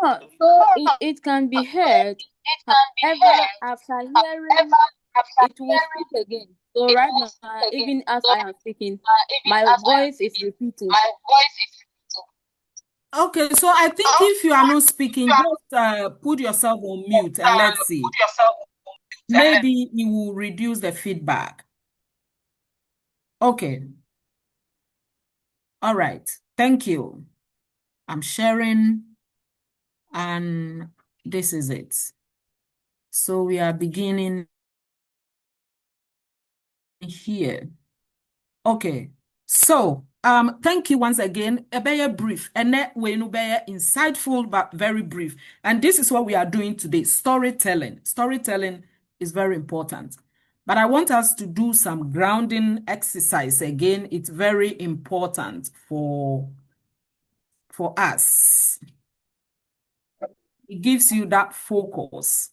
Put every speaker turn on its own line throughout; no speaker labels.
Oh, so it can be heard. However, after hearing, it will speak again. So right now, even as I am speaking, my voice is repeating.
Okay, so I think if you are not speaking, just put yourself on mute and let's see. Maybe it will reduce the feedback. Okay. All right. Thank you. I'm sharing, and this is it. So we are beginning here. Okay. So, thank you once again. A very brief, and we no be insightful but very brief. And this is what we are doing today: storytelling. Storytelling is very important. But I want us to do some grounding exercise again. It's very important for us. It gives you that focus.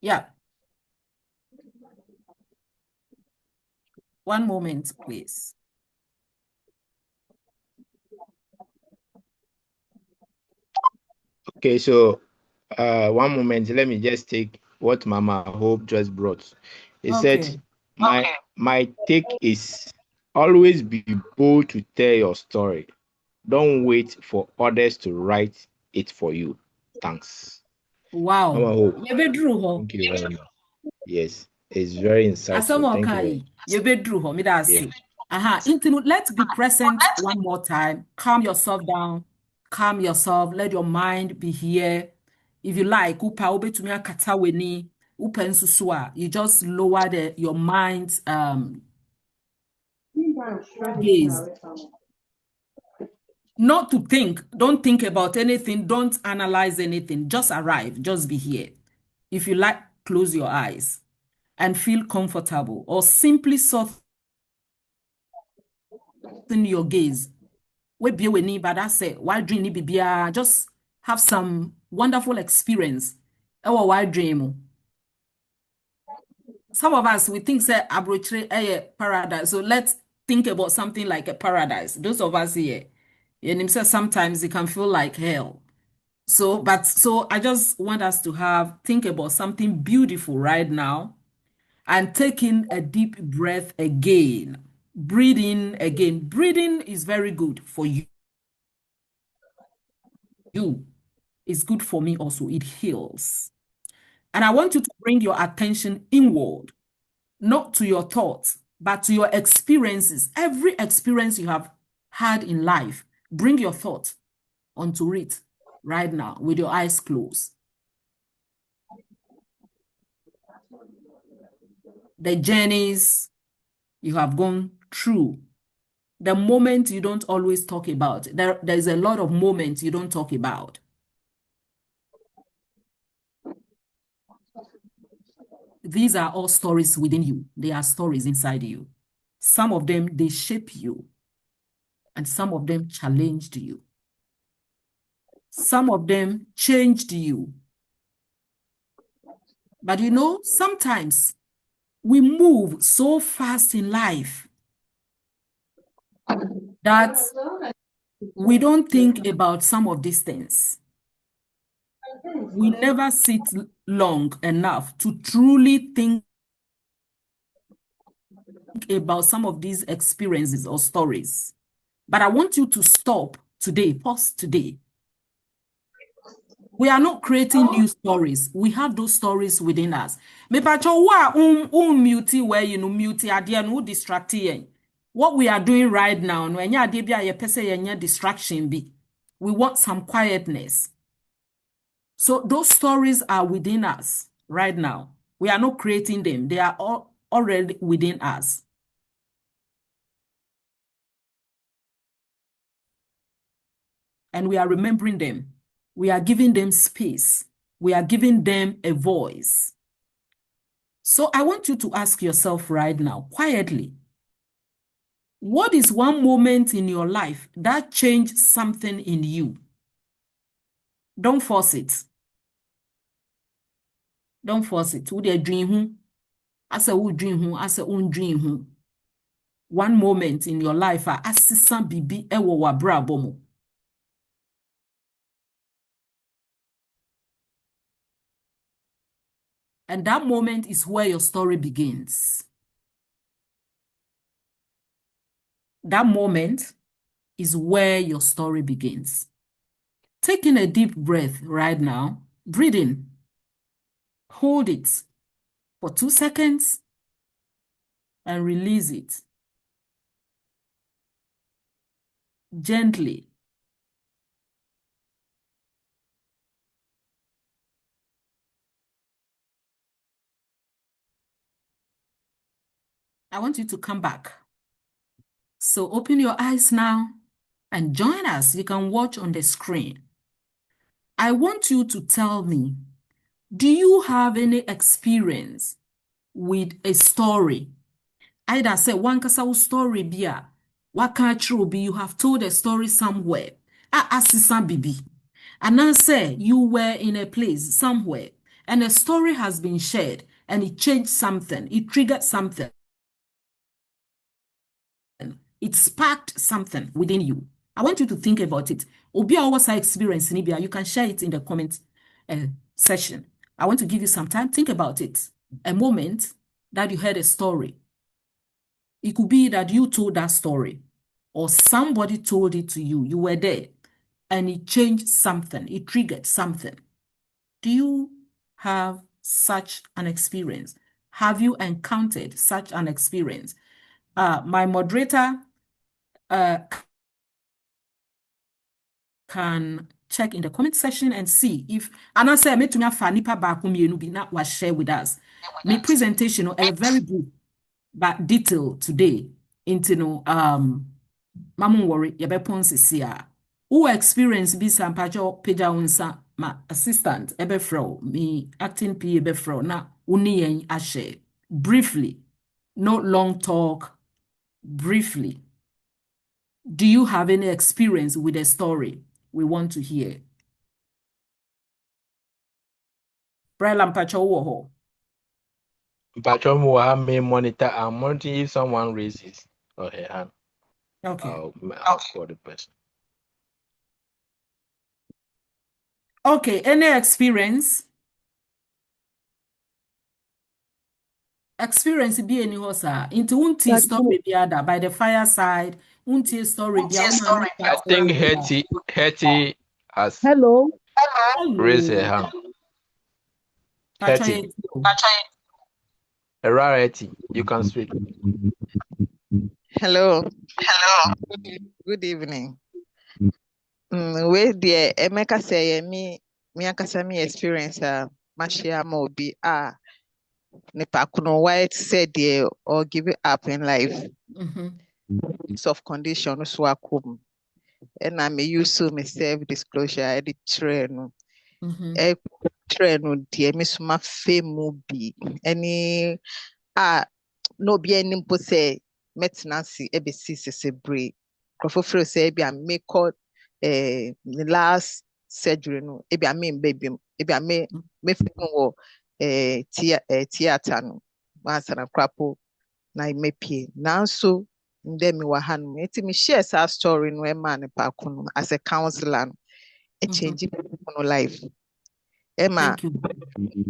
Yeah. One moment, please.
Okay, so one moment, let me just take what Mama Hope just brought. He said,
Okay.
my take is always be bold to tell your story. Don't wait for others to write it for you. Thanks. Mama
Wow.
Hope,
Yebedru
thank you very much. Yes, it's very insightful. Thank you very
Asamokai,
much.
you bedru ho, me da
Yeah.
say. Aha, let's be present one more time. Calm yourself down. Calm yourself. Let your mind be here. If you like, upa obetumi akata weni, upa nsusua. You just lower your mind's gaze. Not to think. Don't think about anything. Don't analyze anything. Just arrive. Just be here. If you like, close your eyes and feel comfortable, or simply soften your gaze. We be we need, but that's it. Why dream ni bibia? Just have some wonderful experience. Ewa why dream? Some of us we think say abrochre paradise. So let's think about something like a paradise. Those of us here, and say sometimes it can feel like hell. So I just want us to think about something beautiful right now and taking a deep breath again. Breathing again. Breathing is very good for you. It's good for me also. It heals. And I want you to bring your attention inward, not to your thoughts, but to your experiences. Every experience you have had in life, bring your thought onto it right now with your eyes closed. The journeys you have gone through, the moment you don't always talk about. There's a lot of moments you don't talk about. These are all stories within you. They are stories inside you. Some of them, they shape you, and some of them challenged you. Some of them changed you. But sometimes we move so fast in life that we don't think about some of these things. We never sit long enough to truly think about some of these experiences or stories. But I want you to stop today, pause today. We are not creating new stories. We have those stories within us. Me pacho wa mute where mute idea no distracting. What we are doing right now, no enya ade bia ye pese yenya distraction be. We want some quietness. So those stories are within us right now. We are not creating them. They are all already within us. And we are remembering them. We are giving them space. We are giving them a voice. So I want you to ask yourself right now, quietly, what is one moment in your life that changed something in you? Don't force it. Don't force it. Who they dream? Asa wo dream ho, asa on dream ho. One moment in your life, asisa bibi ewo wabrabo mo. And that moment is where your story begins. That moment is where your story begins. Taking a deep breath right now, breathe in, hold it for 2 seconds, and release it gently. I want you to come back. So open your eyes now and join us. You can watch on the screen. I want you to tell me, do you have any experience with a story? Either say one kasa story bia, waka true be you have told a story somewhere. Asisa bibi. And now say you were in a place somewhere and a story has been shared and it changed something, it triggered something. It sparked something within you. I want you to think about it. Obia was experience Nibia. You can share it in the comment section. I want to give you some time. Think about it. A moment that you heard a story. It could be that you told that story or somebody told it to you. You were there and it changed something. It triggered something. Do you have such an experience? Have you encountered such an experience? My moderator can check in the comment section and see if and I say metumi afa nipa ba ko mienu bi na wa share with us. My presentation is very good but detailed today into no mamun worry ye be pon sisi a who experience bi sampajo page unsa ma assistant ebe fro me acting pa ebe fro na uni yen a share briefly, no long talk, briefly. Do you have any experience with a story? We want to hear. Brian Pacho Woho.
Patron will have me monitor and monitor if someone raises or her hand.
Okay.
I'll call the person.
Okay, any experience? Experience be any hosa into unti story biada by the fireside, unti story biada.
I think Hetty has
Hello.
raised her hand. Hetty. Hetty, you can speak.
Hello. Good evening. Where the Emeka say me akasa me experience mashia mobi nipa kuno white said the or give it up in life. Of condition so akum. And I may use so me self disclosure edit train. Train dear miss ma fame be any no be any mpo say metenancy ebesi sesebre crofofro say be a make the last surgery no ebi a me baby ebi a me film wo theater no once na krapo na me pie nanso ndem me wa han eti me share sa story no e man pa kono as a counselor no e change no life Emma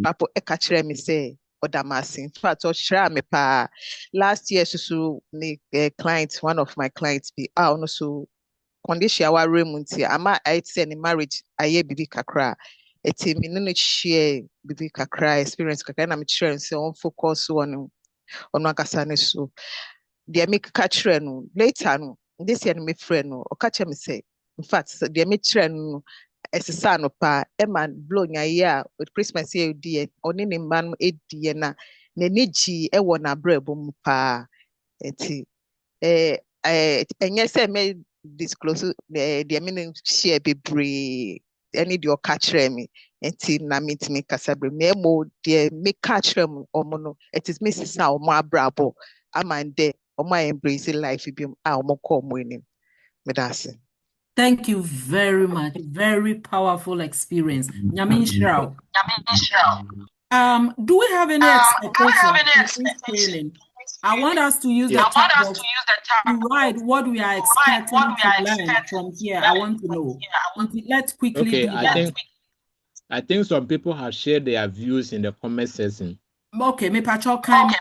papo e ka kire me say Odamasi. In fact, me pa last year so the client, one of my clients be also condition our remunti. Ama I say in marriage aye bibi kakra. Eti me no share bibi kakra experience kakra na me share say on focus on akasa ne so. They make catch no later no this year me friend no o catch me say in fact they make trend no esisa no pa man blow nya year with Christmas year die oni ne man edie na n'enigi e wo na brabo mu pa enti enye say me disclose the me share bebre any the catch me enti na meet me kasabre me mo the me catch them omo no it is me sisa omo abrabo amande omo embrace life bi omo ko omo enim me that's.
Thank you very much. Very powerful experience. Nyamin Shrao. Do we have any expectation in this training? I want us to use the tab box to write what we are expecting to learn from here. I want to know. Let's quickly
Okay,
do that.
I think some people have shared their views in the comment section.
Okay, me pacho kind.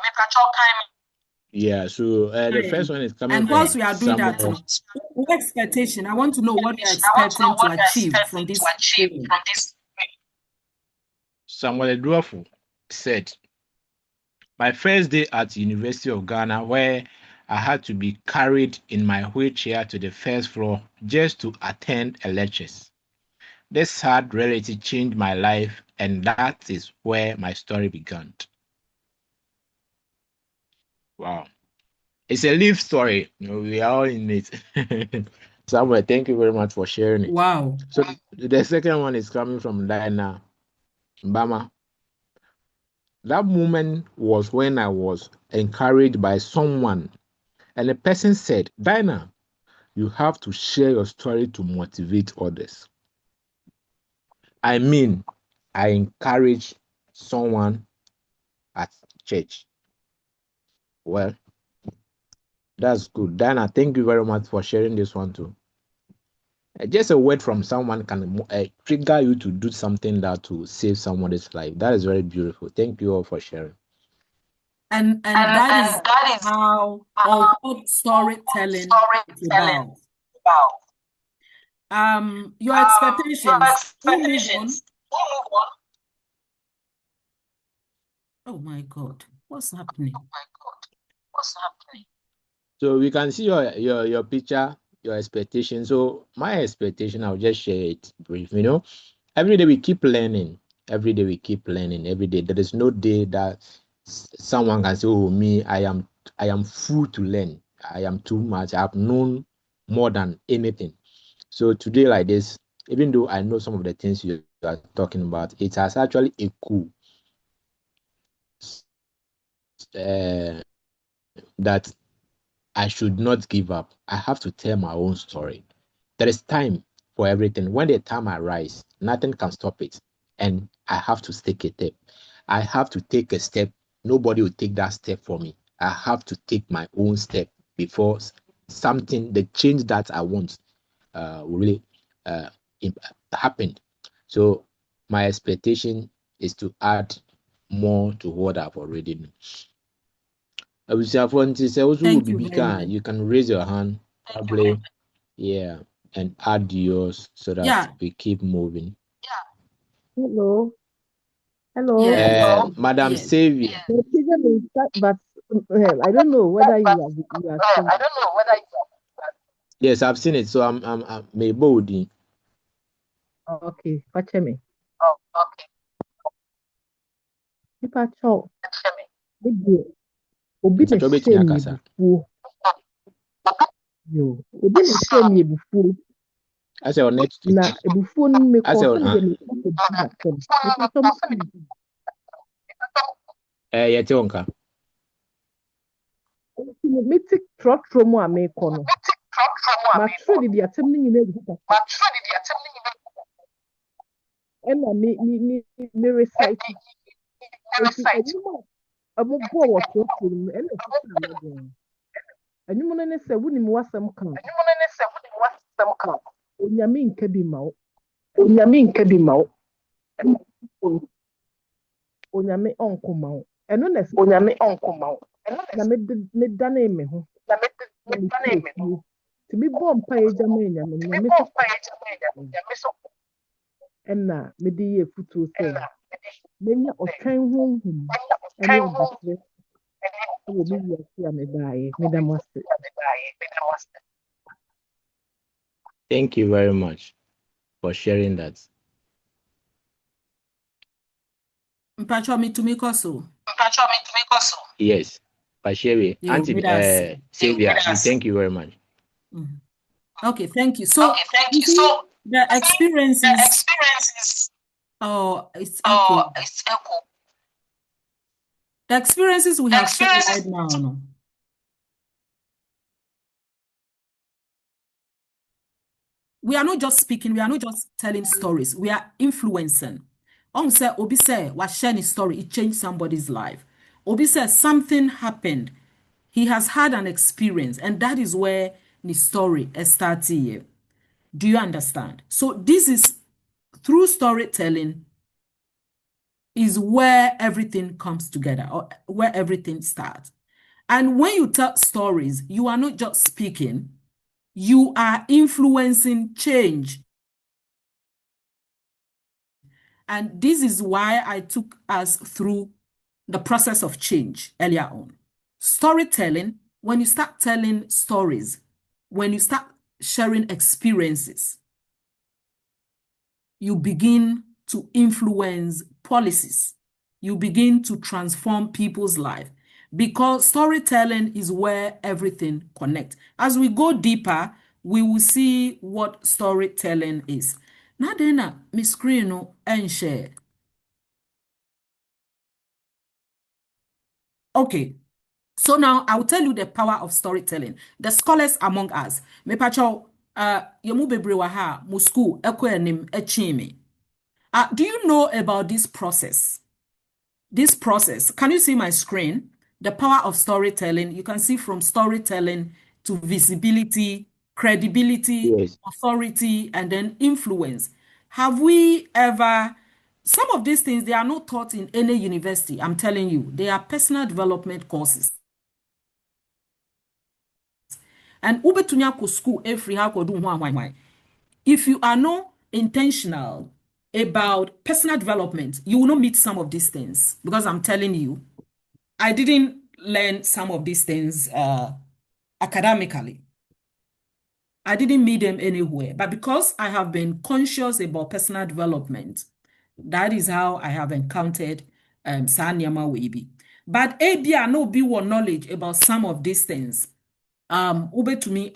Yeah, so the first one is coming
And
from
whilst we are doing that,
Samuel.
what expectation? I want to know what you're expecting to achieve from this training.
Samuel Eduafo said, my first day at University of Ghana, where I had to be carried in my wheelchair to the first floor just to attend a lectures. This sad reality changed my life, and that is where my story began. Wow. It's a live story. We are all in it. Samuel, thank you very much for sharing it.
Wow.
So the second one is coming from Diana Mbama. That moment was when I was encouraged by someone, and the person said, Diana, you have to share your story to motivate others. I mean, I encourage someone at church. Well, that's good. Diana, thank you very much for sharing this one too. Just a word from someone can trigger you to do something that will save someone's life. That is very beautiful. Thank you all for sharing.
And that is how or what storytelling is about. Your expectations. We'll move on. Oh my God, what's happening?
So we can see your picture, your expectation. So my expectation, I'll just share it brief. Every day we keep learning. Every day we keep learning. Every day there is no day that someone can say, "Oh, me, I am full to learn. I am too much. I've known more than anything." So today, like this, even though I know some of the things you are talking about, it has actually a cool that I should not give up. I have to tell my own story. There is time for everything. When the time arrives, nothing can stop it. And I have to take a step. I have to take a step. Nobody will take that step for me. I have to take my own step before the change that I want will really happen. So my expectation is to add more to what I've already known.
Thank you very much.
You can raise your hand, probably, yeah, and add yours so that we keep moving.
Hello. Hello.
Yeah.
Madam
Yes.
Savior.
But I don't know whether you are seeing it.
Yes, I've seen it. So I'm may bolding.
Okay, watch me. If I talk, obi na share me before. Yo, obi na share me before.
I say next week.
Na before me call me
yete onka.
Me tik trotro mu a me kono. Ma true di atem ni nyina egu papa. Ena me recite. Amo bo wo trotro mu ena sisa na go. Anyumu no ne se wuni mu wasam kan. Onyame nka bi ma wo. Onyame onko ma wo. Eno na na me dane me ho. Ti bi bo mpa eja ma enyame nyame so. Ena me di ye futu se. Menya otwan ho hum. Ene obatre. Wo bi ya si a me baaye. Me da mase.
Thank you very much for sharing that.
Mpacho me to make also.
Yes. Pashewe. Auntie Sylvia, thank you very much.
Mm-hmm. Okay, thank you. So you see the experiences. Oh, it's echo. The experiences we have shared right now, no. We are not just speaking, we are not just telling stories, we are influencing. On say obi say was sharing his story, it changed somebody's life. Obi says something happened. He has had an experience, and that is where the story starts here. Do you understand? So this is through storytelling is where everything comes together, or where everything starts. And when you tell stories, you are not just speaking, you are influencing change. And this is why I took us through the process of change earlier on. Storytelling, when you start telling stories, when you start sharing experiences, you begin to influence policies. You begin to transform people's life because storytelling is where everything connects. As we go deeper, we will see what storytelling is. Now then, Miss Screen and share. Okay, so now I will tell you the power of storytelling. The scholars among us, me pacho, yemu bebre wa ha, mu school, enim, echimi. Do you know about this process? This process, can you see my screen? The power of storytelling. You can see from storytelling to visibility, credibility,
Yes.
authority, and then influence. Have we ever, some of these things, they are not taught in any university, I'm telling you. They are personal development courses. And ubetunya ko school every how do why. If you are not intentional about personal development, you will not meet some of these things. Because I'm telling you, I didn't learn some of these things academically. I didn't meet them anywhere. But because I have been conscious about personal development, that is how I have encountered Sanyama Webi. But ABI no be one knowledge about some of these things. Ube to me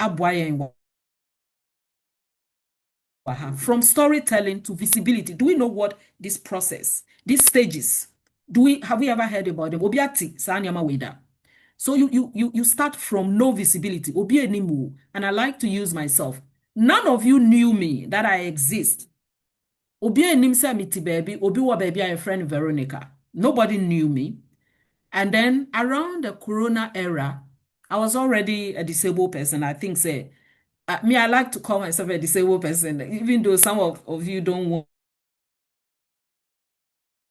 from storytelling to visibility. Do we know what this process, these stages, have we ever heard about them? Obiati Sanyama Weda. So you start from no visibility, obi enimu, and I like to use myself. None of you knew me, that I exist. Obi enim se miti baby, obi wa baby a friend Veronica. Nobody knew me. And then around the Corona era, I was already a disabled person. I think say me, I like to call myself a disabled person, even though some of you don't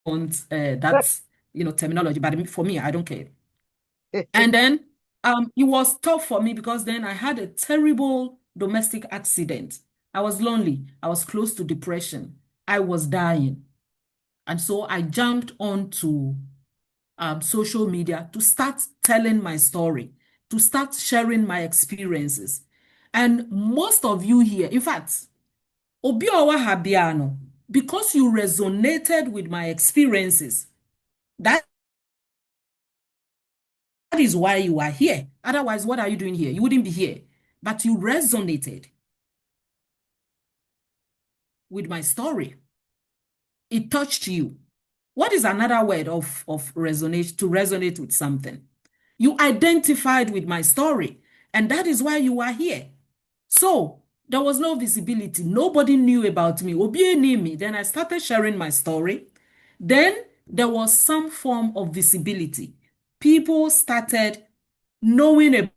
want that terminology, but for me, I don't care. And then it was tough for me because then I had a terrible domestic accident. I was lonely. I was close to depression. I was dying. And so I jumped onto social media to start telling my story, to start sharing my experiences. And most of you here, in fact, Obiowa Habiano, because you resonated with my experiences, that is why you are here. Otherwise, what are you doing here? You wouldn't be here. But you resonated with my story. It touched you. What is another word of resonate, to resonate with something? You identified with my story, and that is why you are here. So there was no visibility. Nobody knew about me. Obie knew me. Then I started sharing my story. Then there was some form of visibility. People started knowing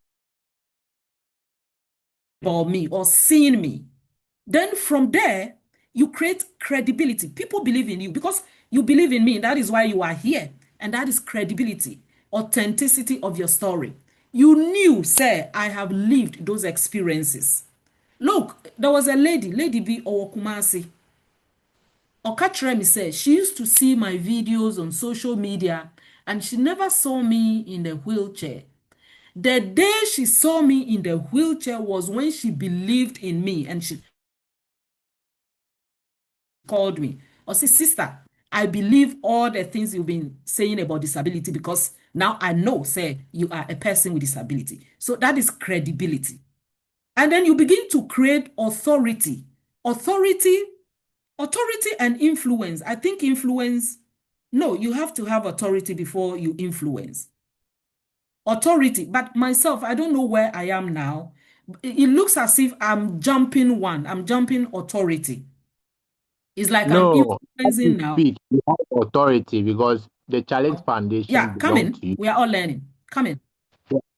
about me or seeing me. Then from there, you create credibility. People believe in you because you believe in me. That is why you are here. And that is credibility, authenticity of your story. You knew, say, I have lived those experiences. Look, there was a Lady B Owokumasi. Okatremi said she used to see my videos on social media and she never saw me in the wheelchair. The day she saw me in the wheelchair was when she believed in me and she called me. Or say, sister, I believe all the things you've been saying about disability because now I know, say, you are a person with disability. So that is credibility. And then you begin to create authority. Authority and influence. I think influence, no, you have to have authority before you influence. Authority, but myself, I don't know where I am now. It looks as if I'm jumping one. I'm jumping authority. It's like I'm
No, as you
influencing now.
speak, you have authority because the Challenge Foundation
Yeah, come
belongs
in.
to you.
We are all learning. Come in.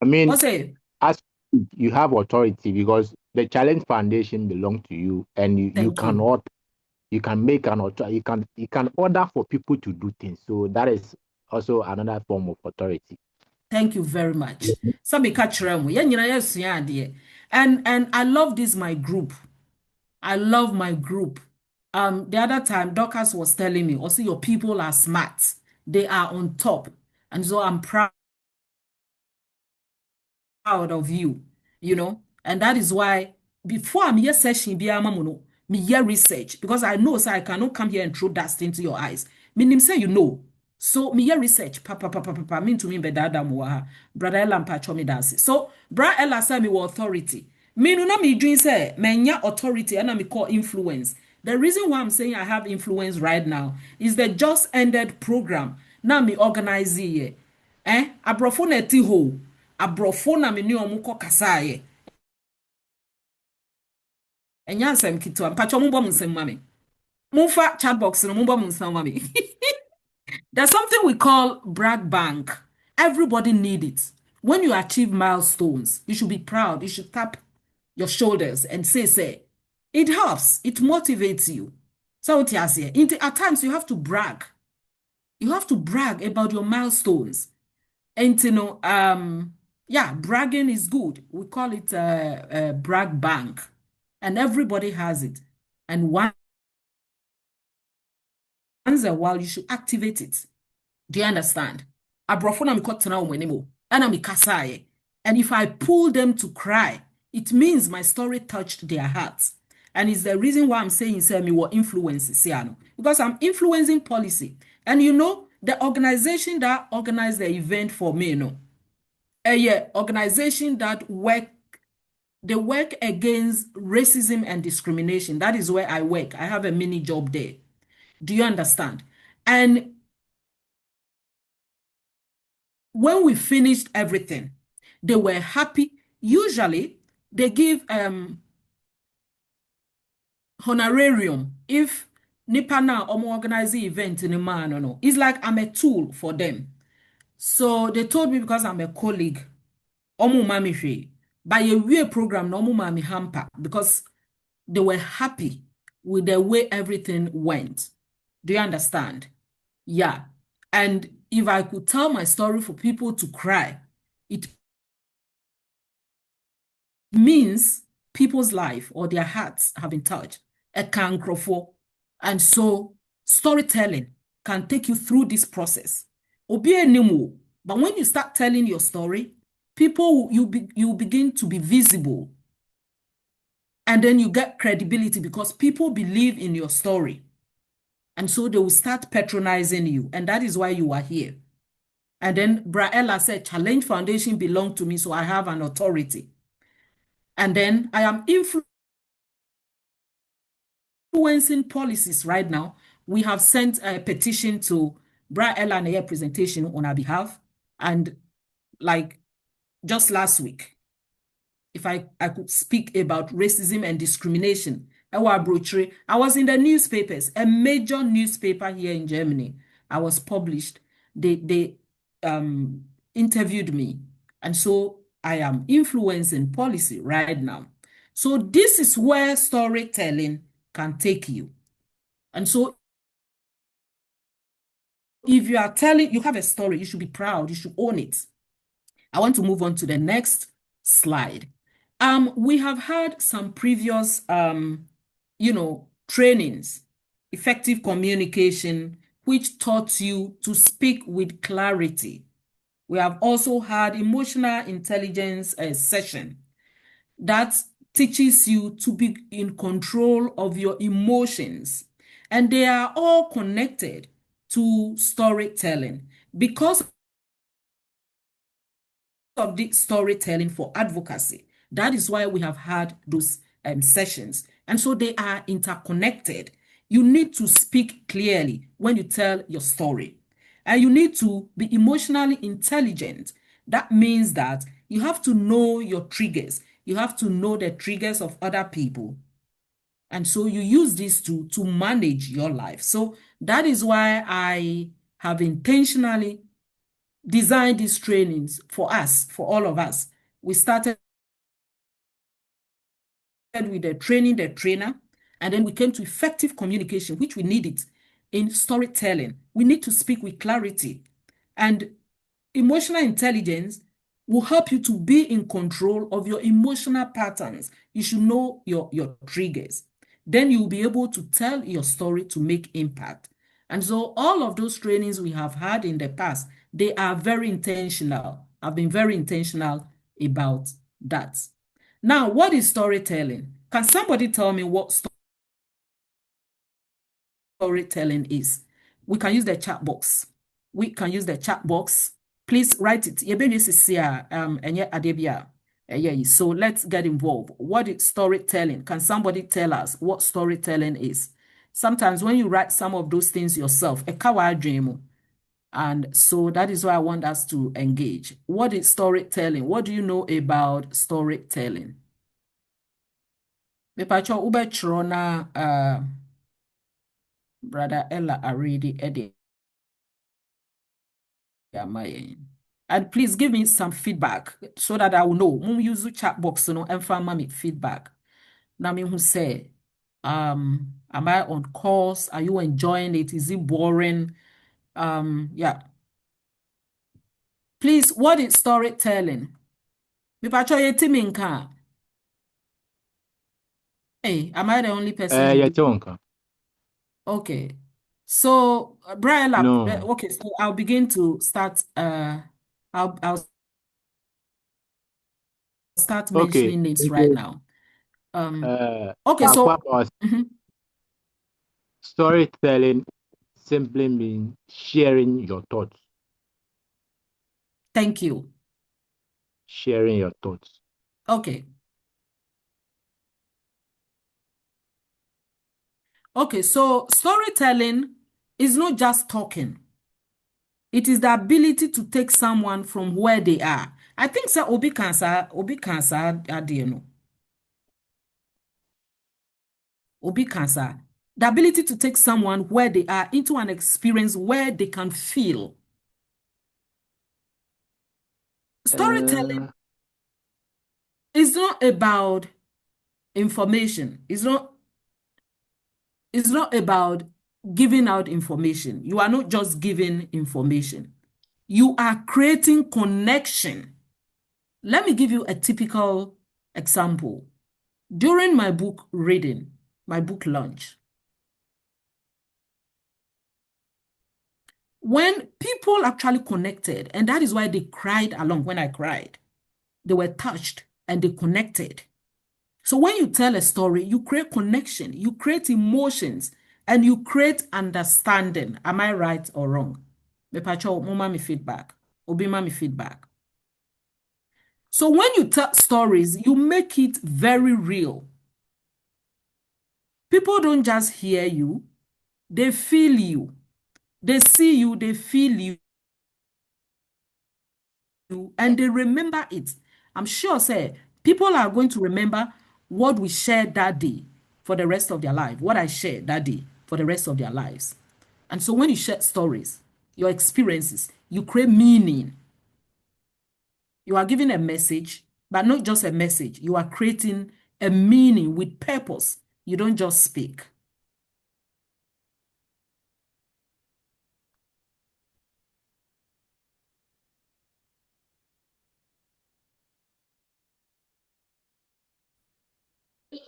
I mean,
What's it?
as you speak, you have authority because the Challenge Foundation belongs to you, and you
Thank you.
cannot, you can make an authority, you can order for people to do things. So that is also another form of authority.
Thank you very much. Sabi ka kyerɛ mo, yɛn nyinaa yɛasua adeɛ. And I love this my group. I love my group. The other time Dorcas was telling me, also your people are smart. They are on top. And so I'm proud of you, and that is why before I'm here session be me hear research because I know so I cannot come here and throw dust into your eyes. Meaning say so me hear research papa mean to me be dada mo brother Ella mpa me dance. So bra Ella say me authority. Me no na me dream say menya authority and me call influence. The reason why I'm saying I have influence right now is the just ended program. Now me organize here. Abrofo na ti ho. Abrofo na me ni omu ko kasaye. Enya nsem kitwa. Mpacho mumbo munsem mami. Mufa chat box no mumbo munsem mami. There's something we call brag bank. Everybody need it. When you achieve milestones, you should be proud. You should tap your shoulders and say, it helps. It motivates you. So at times you have to brag. You have to brag about your milestones. And bragging is good. We call it a brag bank, and everybody has it. And once a while, you should activate it. Do you understand? Abrofona mi kotena umwenemo, ana mi kasaye. And if I pull them to cry, it means my story touched their hearts. And it's the reason why I'm saying me will influence Siano. Because I'm influencing policy. And the organization that organized the event for me, organization that work against racism and discrimination. That is where I work. I have a mini job there. Do you understand? And when we finished everything, they were happy. Usually, they give honorarium if nipa na organize the event in a man or no. It's like I'm a tool for them. So they told me because I'm a colleague, by a way program no mami hamper because they were happy with the way everything went. Do you understand? Yeah. And if I could tell my story for people to cry, it means people's life or their hearts have been touched. A cancrofo. And so storytelling can take you through this process. But when you start telling your story, people, you begin to be visible. And then you get credibility because people believe in your story. And so they will start patronizing you. And that is why you are here. And then Braella said, Challenge Foundation belongs to me, so I have an authority. And then I am influencing policies right now. We have sent a petition to Braella and a presentation on our behalf. And like just last week, if I could speak about racism and discrimination, I was in the newspapers, a major newspaper here in Germany. I was published. They interviewed me. And so I am influencing policy right now. So this is where storytelling can take you. And so if you are telling, you have a story, you should be proud, you should own it. I want to move on to the next slide. We have had some previous, trainings, effective communication, which taught you to speak with clarity. We have also had emotional intelligence session that teaches you to be in control of your emotions. And they are all connected to storytelling because of the storytelling for advocacy. That is why we have had those sessions. And so they are interconnected. You need to speak clearly when you tell your story. And you need to be emotionally intelligent. That means that you have to know your triggers. You have to know the triggers of other people. And so you use these two to manage your life. So that is why I have intentionally designed these trainings for us, for all of us. We started with the training, the trainer, and then we came to effective communication, which we need it in storytelling. We need to speak with clarity. And emotional intelligence will help you to be in control of your emotional patterns. You should know your triggers. Then you'll be able to tell your story to make impact. And so all of those trainings we have had in the past, they are very intentional. I've been very intentional about that. Now, what is storytelling? Can somebody tell me what storytelling is? We can use the chat box. We can use the chat box. Please write it. So let's get involved. What is storytelling? Can somebody tell us what storytelling is? Sometimes when you write some of those things yourself, a kawa dream. And so that is why I want us to engage. What is storytelling? What do you know about storytelling? Mepacho ube trona brother Ella already edit. And please give me some feedback so that I will know. When we use the chat box, and find me feedback. Now me who say, am I on course? Are you enjoying it? Is it boring? Yeah. Please, what is storytelling? Mepacho yetiminka. Hey, am I the only person who?
Yatonka.
Okay. So, Brian,
No.
okay, so I'll begin to start. I'll start
Okay.
mentioning names right
Okay.
now. Okay,
Talk
so
about
mhm,
storytelling simply means sharing your thoughts.
thank you.
Sharing your thoughts.
Okay. Okay, so storytelling is not just talking. It is the ability to take someone from where they are. I think sir obi cancer no. Obi cancer. The ability to take someone where they are into an experience where they can feel. Storytelling
Uh,
is not about information. It's not about giving out information. You are not just giving information. You are creating connection. Let me give you a typical example. During my book reading, my book launch, when people actually connected, and that is why they cried along when I cried, they were touched and they connected. So when you tell a story, you create connection, you create emotions, and you create understanding. Am I right or wrong? Me pacho, mama me feedback. Obi me feedback. So when you tell stories, you make it very real. People don't just hear you, they feel you. They see you, they feel you, and they remember it. I'm sure, say, people are going to remember what we shared that day for the rest of their life, what I shared that day for the rest of their lives. And so when you share stories, your experiences, you create meaning. You are giving a message, but not just a message. You are creating a meaning with purpose. You don't just speak.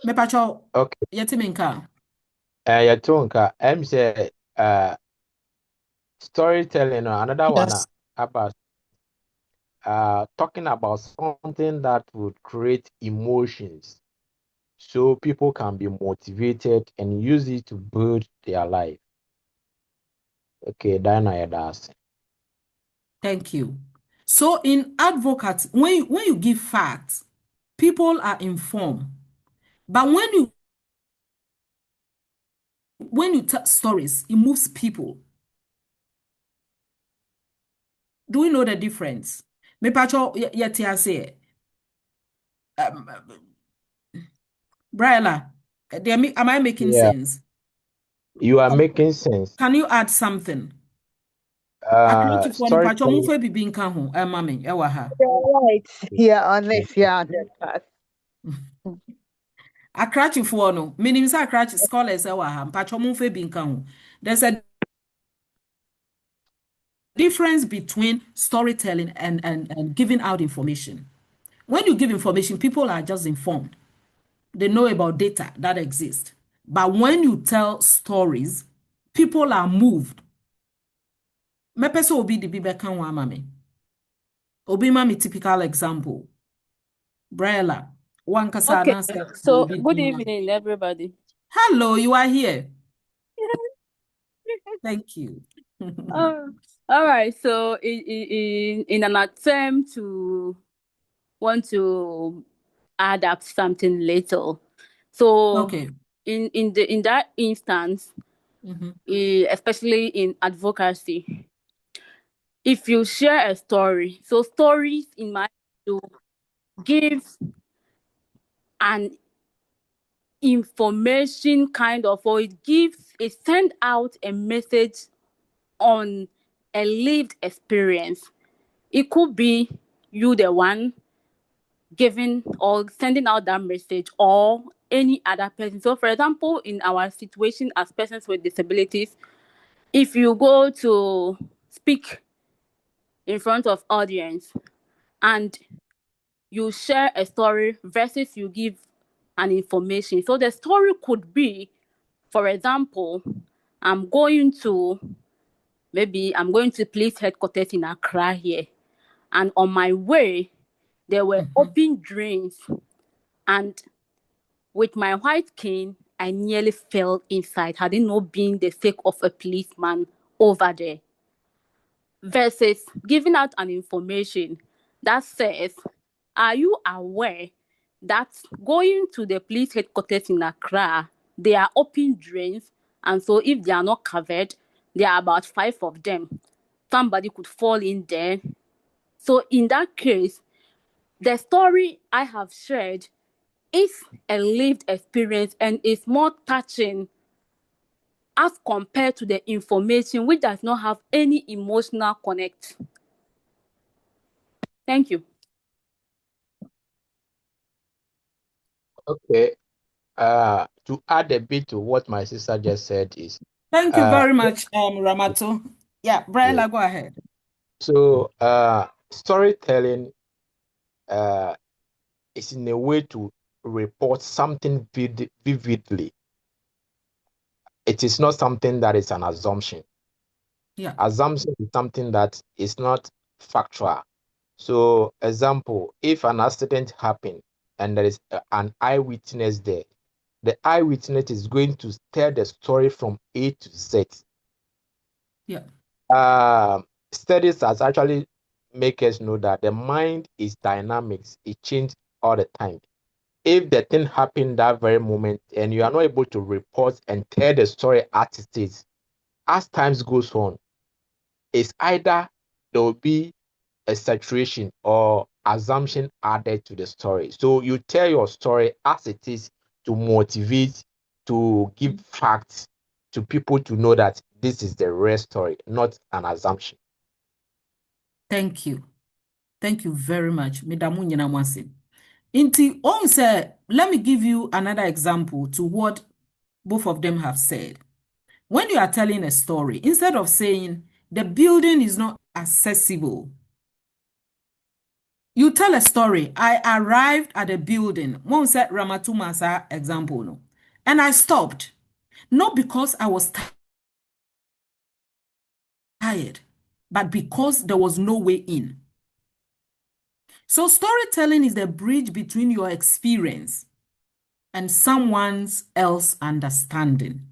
Mepacho,
okay.
yetiminka.
Yatonka. I'm say storytelling. Another one
Yes.
about talking about something that would create emotions, so people can be motivated and use it to build their life. Okay, Dana does.
Thank you. So in advocacy, when you give facts, people are informed. But when you tell stories, it moves people. Do we know the difference? Me pacho yeti say, Briala. Am I making
Yeah,
sense?
you are making sense.
Can you add something? Akratifoɔ no mpakyɛ ɔmo
Storytelling.
mfa bibi nka ho ɛma me ɛwɔ ha.
You're right. Yeah, honest. Yeah, that's fast.
Akratifoɔ no menim sɛ akrati scholars ɛwɔ ha mpakyɛ ɔmo mfa bi nka ho. There's a difference between storytelling and giving out information. When you give information, people are just informed. They know about data that exists. But when you tell stories, people are moved. Mepe sɛ obi de bi bɛka ho ama me. Obi ma me typical example. Brella, wankasa
Okay,
anasa
so
obi
good
di ma.
evening, everybody.
Hello, you are here. Thank you.
All right. So, in an attempt to want to add up something little, so
Okay.
in that instance, especially in advocacy, if you share a story, so stories in my view give an information kind of, or it send out a message on a lived experience. It could be you the one giving or sending out that message, or any other person. So for example, in our situation as persons with disabilities, if you go to speak in front of audience and you share a story versus you give an information. So the story could be, for example, maybe I'm going to police headquarters in Accra here. And on my way, there were open drains. And with my white cane, I nearly fell inside, had it not been the sake of a policeman over there. Versus giving out an information that says, are you aware that going to the police headquarters in Accra, there are open drains, and so if they are not covered, there are about 5 of them. Somebody could fall in there. So in that case, the story I have shared is a lived experience and is more touching as compared to the information which does not have any emotional connect. Thank you.
Okay. To add a bit to what my sister just said is,
Thank you
uh,
very much, Ramato. Yeah,
yeah.
Brella, go ahead.
So, storytelling is in a way to report something vividly. It is not something that is an assumption.
Yeah.
Assumption is something that is not factual. So, example, if an accident happened and there is an eyewitness there, the eyewitness is going to tell the story from A to Z.
Yeah.
Studies has actually make us know that the mind is dynamics. It changes all the time. If the thing happened that very moment and you are not able to report and tell the story as it is, as times goes on, it's either there will be a saturation or assumption added to the story. So you tell your story as it is to motivate, to give facts to people to know that this is the real story, not an assumption.
Thank you. Thank you very much. Medamu nyina mwase. Inti, on say, let me give you another example to what both of them have said. When you are telling a story, instead of saying the building is not accessible, you tell a story. I arrived at a building. One said Ramatumasa example, no, and I stopped, not because I was tired, but because there was no way in. So storytelling is the bridge between your experience and someone else's understanding.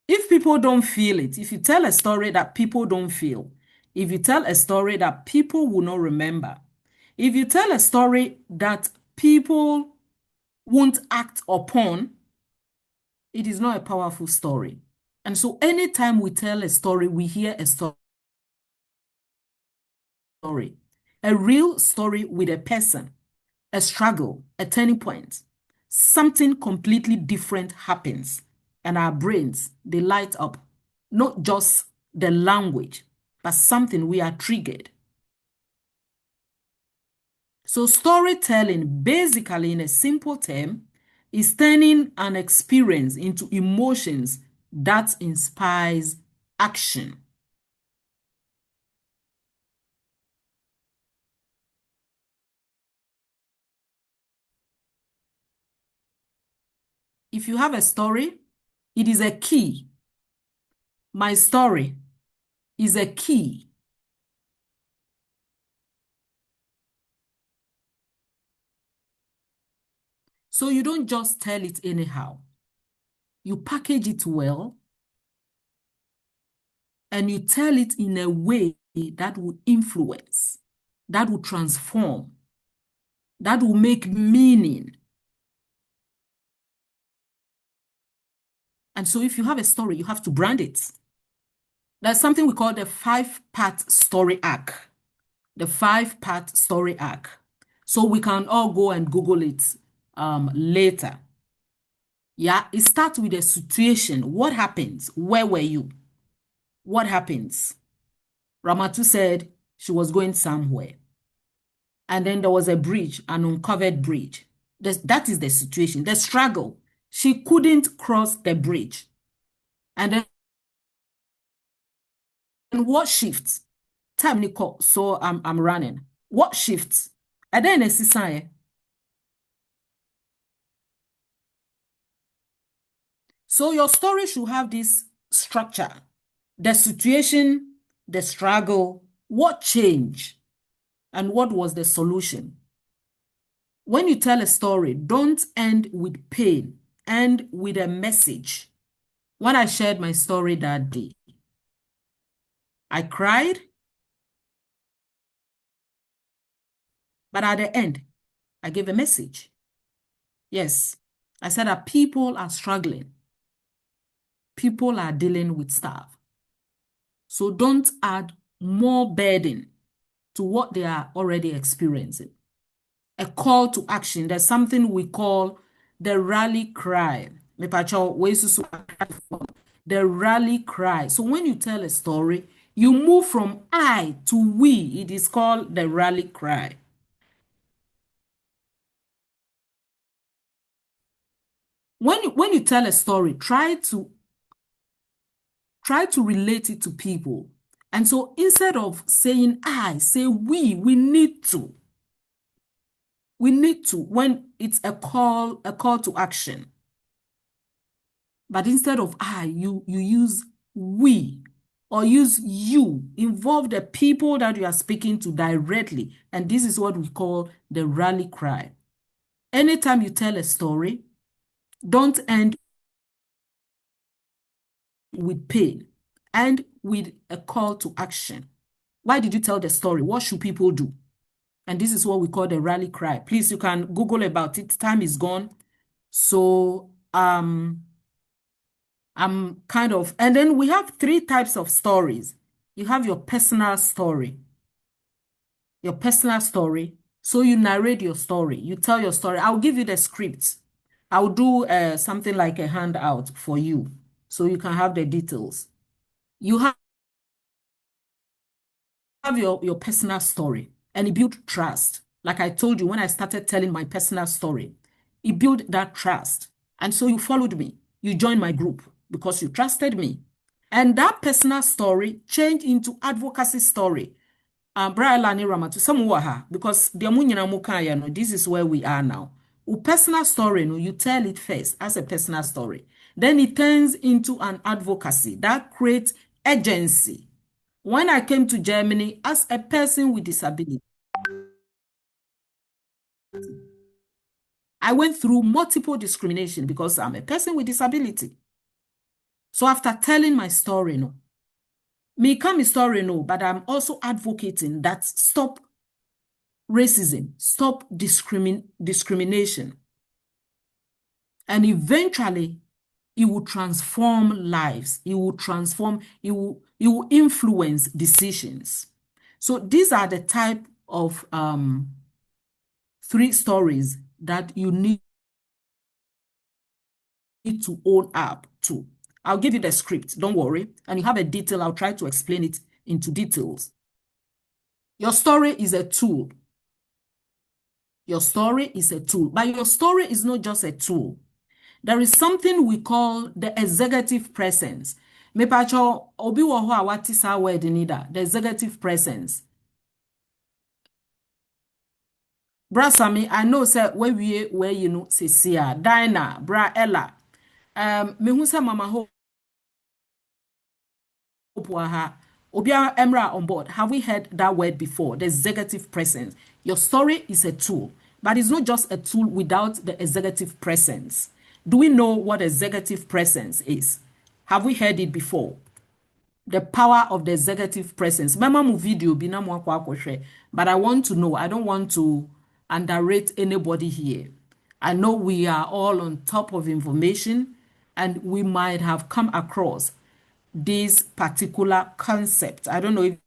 If people don't feel it, if you tell a story that people don't feel, if you tell a story that people will not remember, if you tell a story that people won't act upon, it is not a powerful story. And so anytime we tell a story, we hear a story, a real story with a person, a struggle, a turning point, something completely different happens and our brains, they light up. Not just the language, but something we are triggered. So storytelling, basically in a simple term, is turning an experience into emotions that inspires action. If you have a story, it is a key. My story is a key. So you don't just tell it anyhow. You package it well, and you tell it in a way that will influence, that will transform, that will make meaning. And so if you have a story, you have to brand it. There's something we call the 5-part story arc. The 5-part story arc. So we can all go and Google it later. Yeah, it starts with a situation. What happens? Where were you? What happens? Ramatu said she was going somewhere. And then there was a bridge, an uncovered bridge. That is the situation, the struggle. She couldn't cross the bridge. And then what shifts? Time Nicole, so I'm running. What shifts? And then a sign. So your story should have this structure. The situation, the struggle, what changed, and what was the solution. When you tell a story, don't end with pain, end with a message. When I shared my story that day, I cried, but at the end, I gave a message. Yes, I said that people are struggling. People are dealing with stuff. So don't add more burden to what they are already experiencing. A call to action. There's something we call the rally cry. The rally cry. So when you tell a story, you move from I to we. It is called the rally cry. When you tell a story, try to relate it to people. And so instead of saying I, say we need to. We need to, when it's a call to action. But instead of I, you use we or use you. Involve the people that you are speaking to directly. And this is what we call the rally cry. Anytime you tell a story, don't end with pain, end with a call to action. Why did you tell the story? What should people do? And this is what we call the rally cry. Please, you can Google about it. Time is gone. So I'm kind of, and then we have 3 types of stories. You have your personal story. Your personal story. So you narrate your story. You tell your story. I'll give you the script. I'll do something like a handout for you so you can have the details. You have your personal story and it builds trust. Like I told you when I started telling my personal story, it built that trust. And so you followed me. You joined my group because you trusted me. And that personal story changed into advocacy story. Brian Lani Ramatu, some because the this is where we are now. A personal story, you tell it first as a personal story. Then it turns into an advocacy that creates agency. When I came to Germany as a person with disability, I went through multiple discrimination because I'm a person with disability. So after telling my story, me come story, but I'm also advocating that stop racism, stop discrimination. And eventually, it will transform lives. It will transform, it will influence decisions. So these are the type of 3 stories that you need to own up to. I'll give you the script, don't worry. And you have a detail, I'll try to explain it into details. Your story is a tool. Your story is a tool, but your story is not just a tool. There is something we call the executive presence. Me pacho obi wo ho a wati sa word nida, the executive presence. Brasami, I know say where you know Cecilia, Dinah, Bra Ella. Me hu say mama hope Obia Emra on board. Have we heard that word before? The executive presence. Your story is a tool, but it's not just a tool without the executive presence. Do we know what executive presence is? Have we heard it before? The power of the executive presence. Mama mu video bi na mo akwa akwohwe, but I want to know, I don't want to underrate anybody here. I know we are all on top of information and we might have come across this particular concept. I don't know if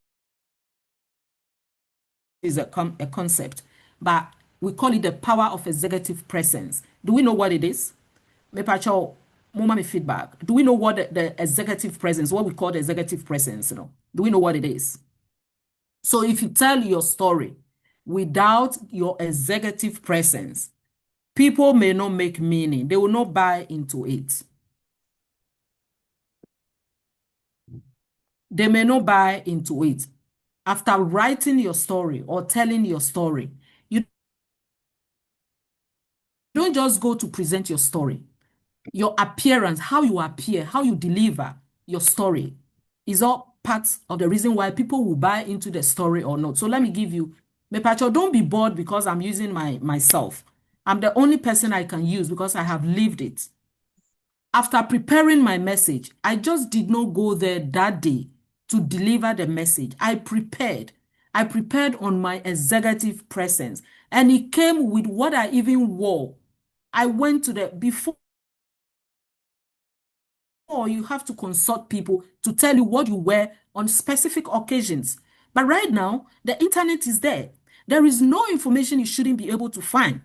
it's a concept, but we call it the power of executive presence. Do we know what it is? Me pacho mama me feedback. Do we know what the executive presence, what we call the executive presence, you know? Do we know what it is? So if you tell your story without your executive presence, people may not make meaning. They will not buy into it. They may not buy into it. After writing your story or telling your story, you don't just go to present your story. Your appearance, how you appear, how you deliver your story is all part of the reason why people will buy into the story or not. So let me give you, Mepacho, don't be bored because I'm using myself. I'm the only person I can use because I have lived it. After preparing my message, I just did not go there that day to deliver the message. I prepared on my executive presence, and it came with what I even wore. I went to before you have to consult people to tell you what you wear on specific occasions. But right now, the internet is there. There is no information you shouldn't be able to find.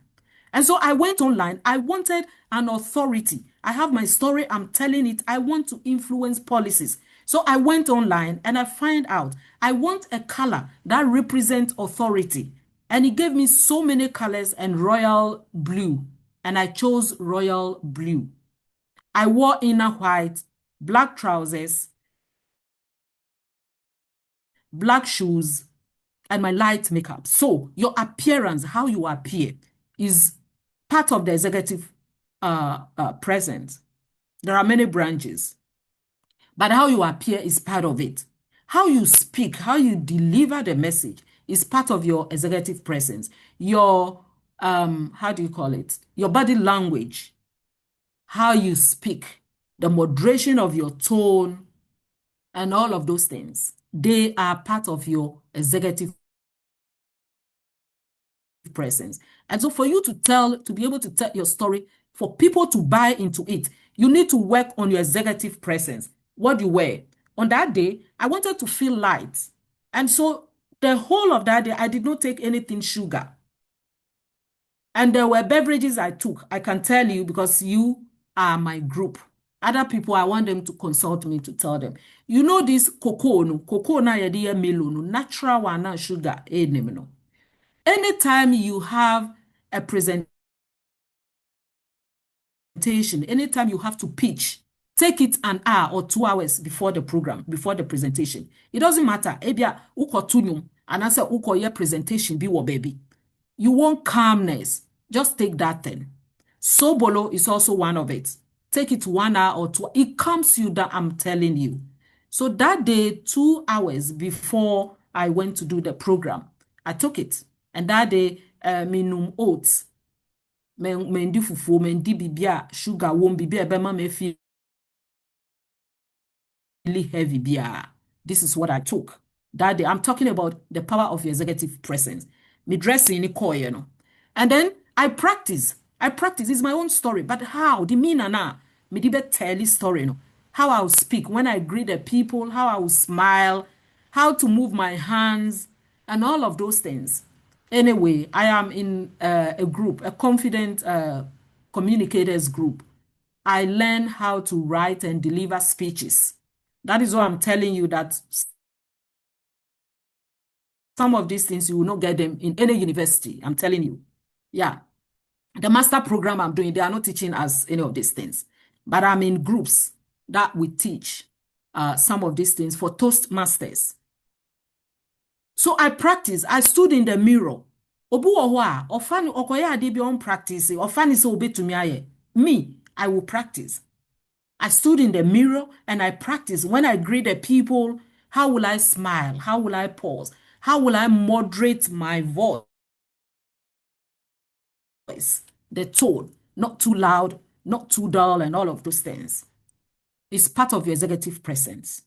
And so I went online. I wanted an authority. I have my story. I'm telling it. I want to influence policies. So I went online and I find out I want a color that represents authority. And he gave me so many colors and royal blue. And I chose royal blue. I wore inner white, black trousers, black shoes, and my light makeup. So your appearance, how you appear, is part of the executive presence. There are many branches, but how you appear is part of it. How you speak, how you deliver the message is part of your executive presence. Your, how do you call it? Your body language, how you speak, the moderation of your tone, and all of those things. They are part of your executive presence. And so for you to be able to tell your story, for people to buy into it, you need to work on your executive presence. What you wear. On that day, I wanted to feel light. And so the whole of that day, I did not take anything sugar. And there were beverages I took. I can tell you because you are my group. Other people, I want them to consult me to tell them. You know this cocoa na yediye milo no, natural one, na sugar, no. Anytime you have a presentation, anytime you have to pitch, take it an hour or 2 hours before the program, before the presentation. It doesn't matter. Ebia uko tunyum, and I say uko ye presentation be wo baby. You want calmness. Just take that thing. Sobolo is also one of it. Take it 1 hour or 2. It calms you that I'm telling you. So that day, 2 hours before I went to do the program, I took it. And that day, minum oats. Mendi fufu, mendi bibia, sugar, won't be bema me feel really heavy bia. This is what I took. That day, I'm talking about the power of your executive presence. Me dressing in the core, you know. And then I practice. It's my own story. But how? The meaner na. Me dibe tell the story, you know. How I'll speak when I greet the people, how I will smile, how to move my hands, and all of those things. Anyway, I am in a group, a confident communicators group. I learned how to write and deliver speeches. That is why I'm telling you that some of these things you will not get them in any university. I'm telling you. Yeah. The master program I'm doing, they are not teaching us any of these things. But I'm in groups that we teach some of these things for Toastmasters. So I practice. I stood in the mirror. Obu owa, ofani okoya adebi on practice. Ofani so obe to me. Me, I will practice. I stood in the mirror and I practiced. When I greet the people, how will I smile? How will I pause? How will I moderate my voice? The tone, not too loud, not too dull, and all of those things. It's part of your executive presence.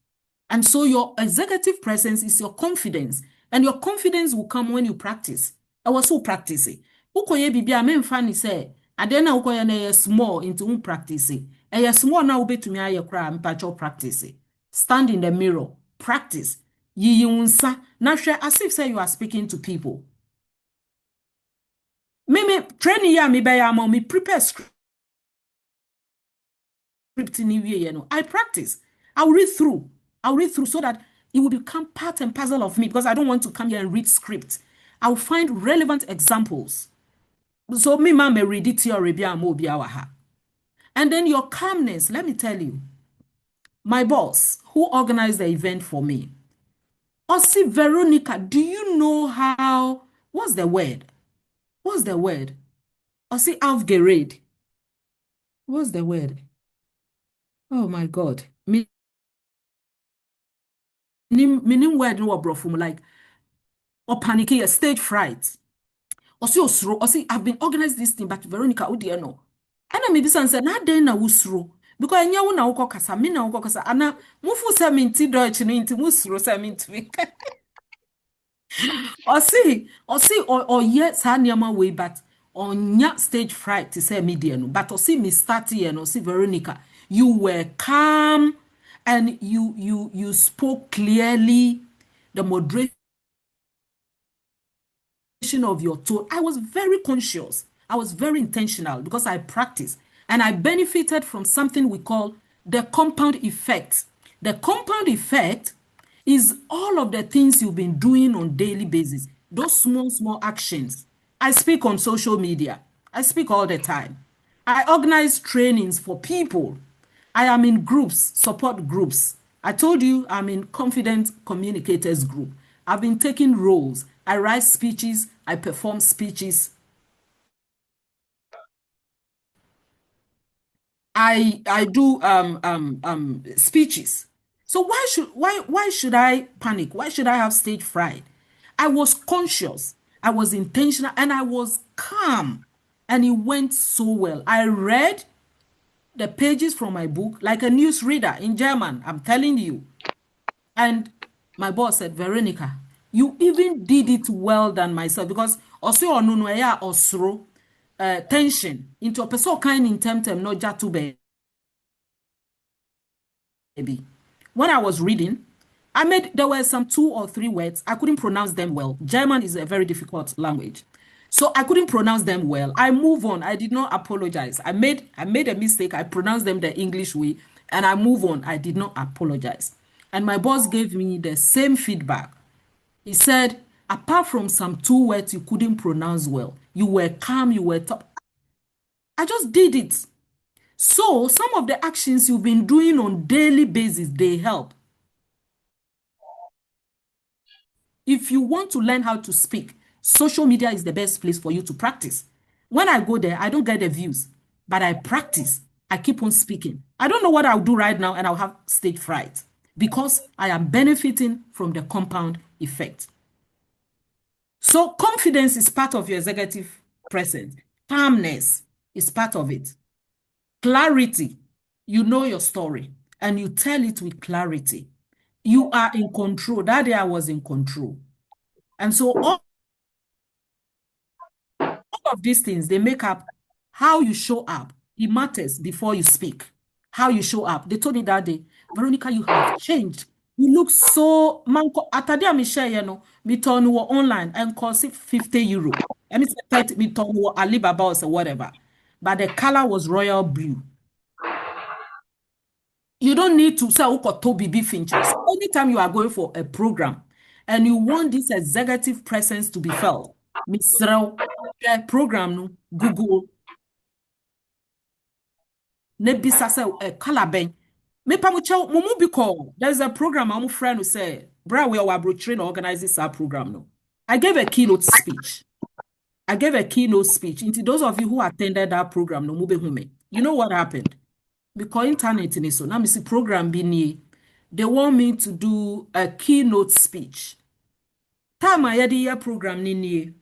And so your executive presence is your confidence. And your confidence will come when you practice. I was so practicing. Ukoye bibia men fani say, adena ukoye na small into practicing. A small na ube to me aye kra mpacho practicing. Stand in the mirror, practice. Yi unsa na share as if say you are speaking to people. Me training ya me be ya me prepare script in you know. I practice. I'll read through so that it will become part and parcel of me, because I don't want to come here and read script. I'll find relevant examples. So me mama read it here. And then your calmness, let me tell you, my boss who organized the event for me, Ossi Veronica, do you know how, what's the word? Ossi Avgerade. What's the word? Oh my God. Meaning word no brofum like or panicky, a stage fright. Or see, I've been organized this thing, but Veronica, oh dear no. And I maybe said, not then na usro. Because I know na uko kasa, me na uko kasa, ana mufu sa minti Deutsch no inti musro sa minti. Or yes, hanyama way, but on ya stage fright to say media no. But or see me starting and or see Veronica, you were calm and you spoke clearly. The moderation of your tone. I was very conscious. I was very intentional because I practiced and I benefited from something we call the compound effect. The compound effect is all of the things you've been doing on daily basis. Those small actions. I speak on social media. I speak all the time. I organize trainings for people. I am in groups, support groups. I told you I'm in confident communicators group. I've been taking roles. I write speeches. I perform speeches. I do speeches. So why should I panic? Why should I have stage fright? I was conscious. I was intentional and I was calm. And it went so well. I read the pages from my book like a news reader in German. I'm telling you. And my boss said, Veronica, you even did it well than myself, because also on no ya osro tension into a person kind in temtem no jatu baby. When I was reading, there were some 2 or 3 words I couldn't pronounce them well. German is a very difficult language. So I couldn't pronounce them well. I move on. I did not apologize. I made a mistake. I pronounced them the English way and I move on. I did not apologize. And my boss gave me the same feedback. He said, apart from some 2 words you couldn't pronounce well, you were calm, you were top. I just did it. So some of the actions you've been doing on daily basis, they help. If you want to learn how to speak, social media is the best place for you to practice. When I go there, I don't get the views, but I practice. I keep on speaking. I don't know what I'll do right now and I'll have stage fright because I am benefiting from the compound effect. So confidence is part of your executive presence. Calmness is part of it. Clarity. You know your story and you tell it with clarity. You are in control. That day I was in control. And so all of these things, they make up how you show up. It matters before you speak. How you show up. They told me that day, Veronica, you have changed. You look so manko. Atadia me share, you know, me turn online and cost it 50 euro. And me said me turn Alibaba or whatever. But the color was royal blue. You don't need to say BB Finchers. Anytime you are going for a program and you want this executive presence to be felt, Mr. Program no Google nebisa say kalaben. Me pamucha mumu bi call. There's a program I'm friend who say, bra we are train organizes our program no. I gave a keynote speech. Into those of you who attended that program no mube hume. You know what happened? Because internet in so now me see program be ni. They want me to do a keynote speech. Time I had the program ni.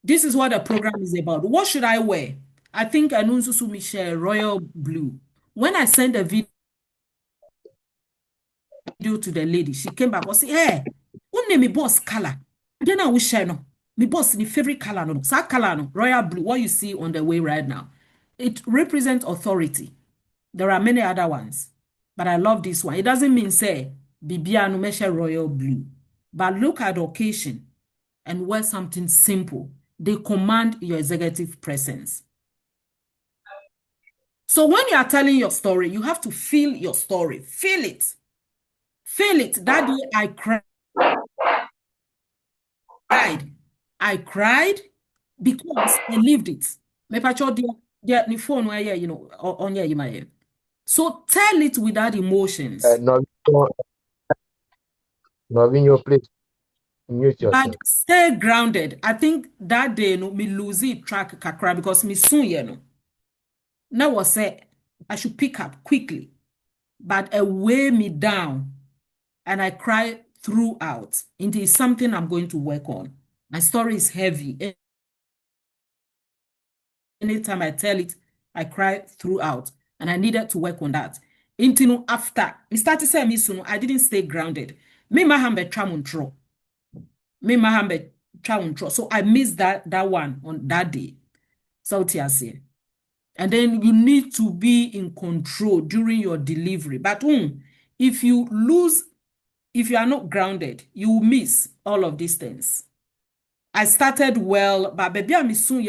This is what the program is about. What should I wear? I think I know Susu Michelle royal blue. When I sent a video to the lady, she came back and said, "Hey, what name me boss color? Then I will share no. Me boss ni favorite color no. Sa color no royal blue. What you see on the way right now, it represents authority. There are many other ones, but I love this one. It doesn't mean say Bibia no measure royal blue, but look at the occasion and wear something simple. They command your executive presence. So when you are telling your story, you have to feel your story. Feel it. Feel it. That day I cried. I cried because I lived it. Me pacho dia ni phone where you know on your email. So tell it without emotions.
Novinho, please mute yourself.
But stay grounded. I think that day no me lose it track kakra because me soon you know. Now was say I should pick up quickly, but it weigh me down, and I cry throughout. It is something I'm going to work on. My story is heavy. Anytime I tell it, I cry throughout, and I needed to work on that. Into after me started saying me soon, I didn't stay grounded. Me mahambe tramuntro. So I missed that one on that day. So TSC. And then you need to be in control during your delivery. But if you are not grounded, you will miss all of these things. I started well, but baby, I'm soon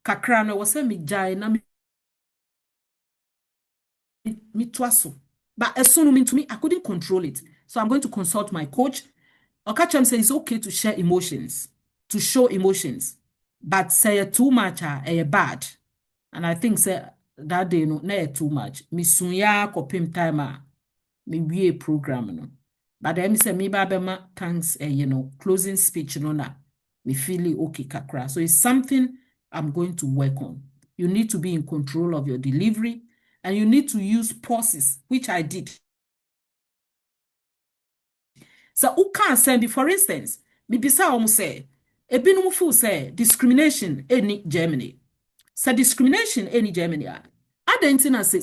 kakra no was me jai na me twaso. But as soon to me, I couldn't control it. So I'm going to consult my coach. Okachem says it's okay to share emotions, to show emotions, but say too much bad. And I think say that day no too much. Me sunya kopim time me we program no. But then me say me babema thanks closing speech no na me feel okay kakra. So it's something I'm going to work on. You need to be in control of your delivery, and you need to use pauses, which I did. So who can't send, for instance, me bisa almost say, ebinum fu say discrimination any Germany. So discrimination any Germany. Adentina say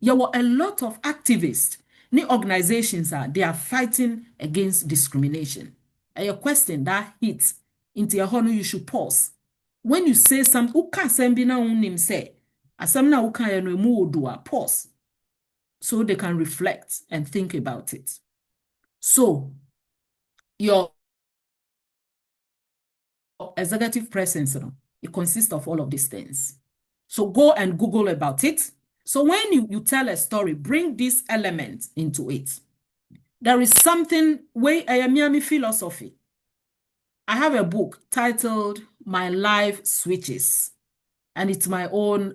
there were a lot of activists, ni organizations they are fighting against discrimination. And your question that hits into your honor, you should pause. When you say something, who can't send be na unim say, asamna who can no do pause, so they can reflect and think about it. So your executive presence, it consists of all of these things. So go and Google about it. So when you tell a story, bring this element into it. There is something way I am philosophy. I have a book titled My Life Switches, and it's my own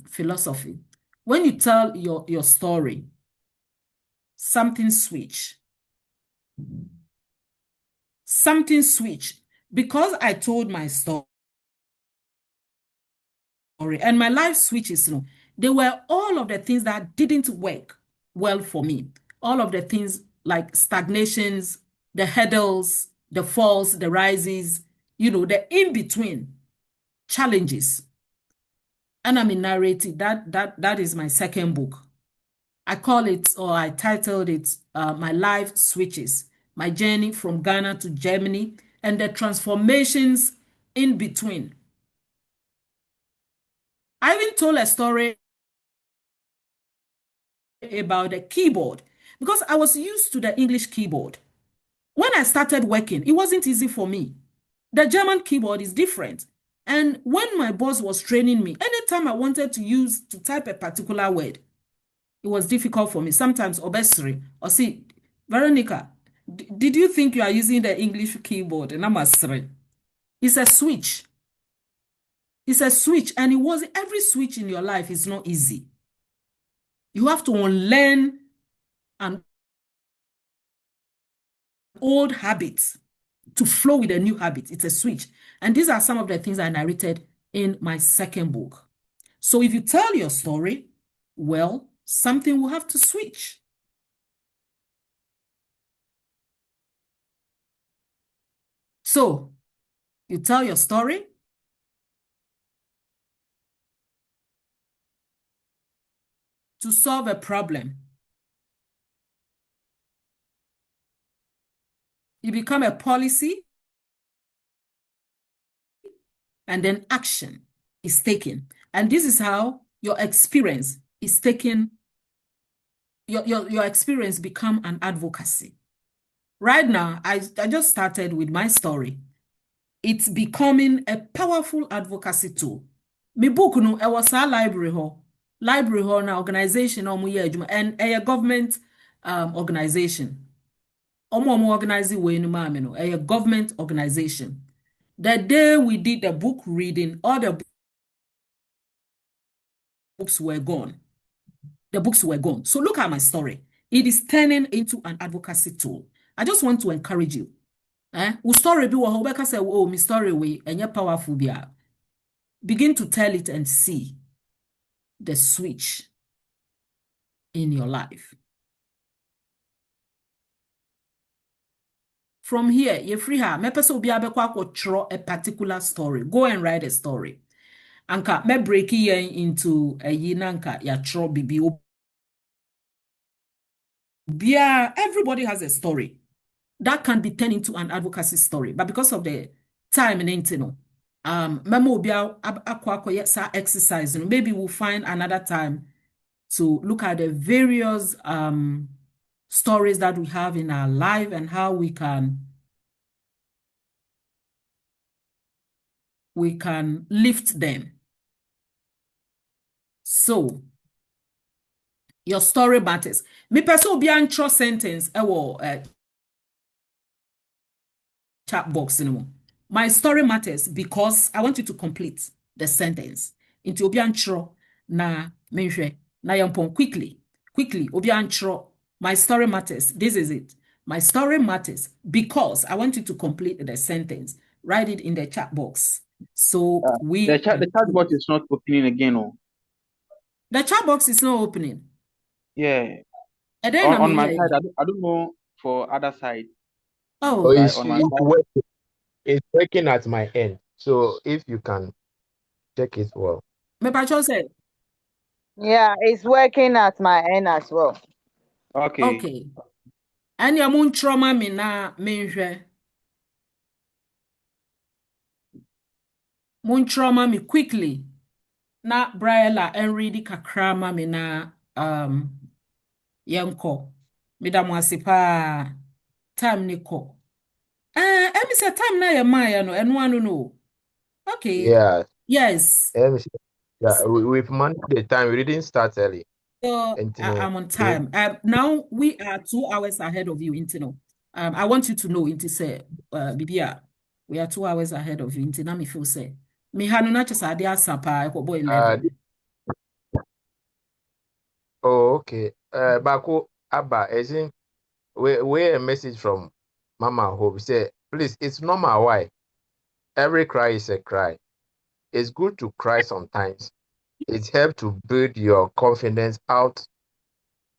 philosophy. When you tell your story, something switch. Because I told my story and my life switches, they were all of the things that didn't work well for me. All of the things like stagnations, the hurdles, the falls, the rises, the in-between challenges. And I'm in narrative. That is my second book. I call it, or I titled it, My Life Switches, my journey from Ghana to Germany and the transformations in between. I even told a story about the keyboard because I was used to the English keyboard. When I started working, it wasn't easy for me. The German keyboard is different. And when my boss was training me, anytime I wanted to type a particular word, It was difficult for me. Sometimes obesity or see, Veronica, did you think you are using the English keyboard? And I'm a three. It's a switch. It's a switch, and it was every switch in your life is not easy. You have to unlearn an old habit to flow with a new habit. It's a switch. And these are some of the things I narrated in my second book. So if you tell your story, well, something will have to switch. So you tell your story, to solve a problem. You become a policy, and then action is taken. And this is how your experience is taken, your experience become an advocacy. Right now, I just started with my story. It's becoming a powerful advocacy tool. My book, no, I was a library hall. Library hall na organization and a government organization. Organizing a government organization. The day we did the book reading, all the books were gone. The books were gone. So look at my story. It is turning into an advocacy tool. I just want to encourage you. Story be what say, oh, my story way and you're powerful. Begin to tell it and see the switch in your life. From here, you're free her. Me person be able to draw a particular story. Go and write a story. Anka me break it into a yinanka ya draw bibi. Everybody has a story that can be turned into an advocacy story, but because of the time and internet, memo be exercise. Maybe we'll find another time to look at the various stories that we have in our life and how we can lift them. So your story matters. Me person be an intro sentence chat box anymore. My story matters because I want you to complete the sentence into obi antro na menhwe na yampon quickly obi antro. My story matters. This is it. My story matters because I want you to complete the sentence. Write it in the chat box. So
the chat box is not opening again. Oh.
The chat box is not opening.
Yeah.
And then
on my side, I don't know for other side.
Oh,
right, on my side.
It's working at my end. So if you can check it well.
My patron said.
Yeah, it's working at my end as well.
Okay.
And your moon trauma me na menhwe. Moon trauma me quickly. Na Briella and ready kakrama me na yanko. Mida mwasipa time niko. Emi say time na ya maya no enu no. Okay.
Yeah.
Yes.
Yeah, we've managed the time. We didn't start early.
So I'm on time. Now we are 2 hours ahead of you, Intino. I want you to know, Inti say, Bibia, we are 2 hours ahead of you. Intina me feel say, me hanu na chesa ade asapa boy 11.
Oh, okay. Bako Abba, isn't we a message from Mama Hope say, please, it's normal. Why? Every cry is a cry. It's good to cry sometimes. It helps to build your confidence out,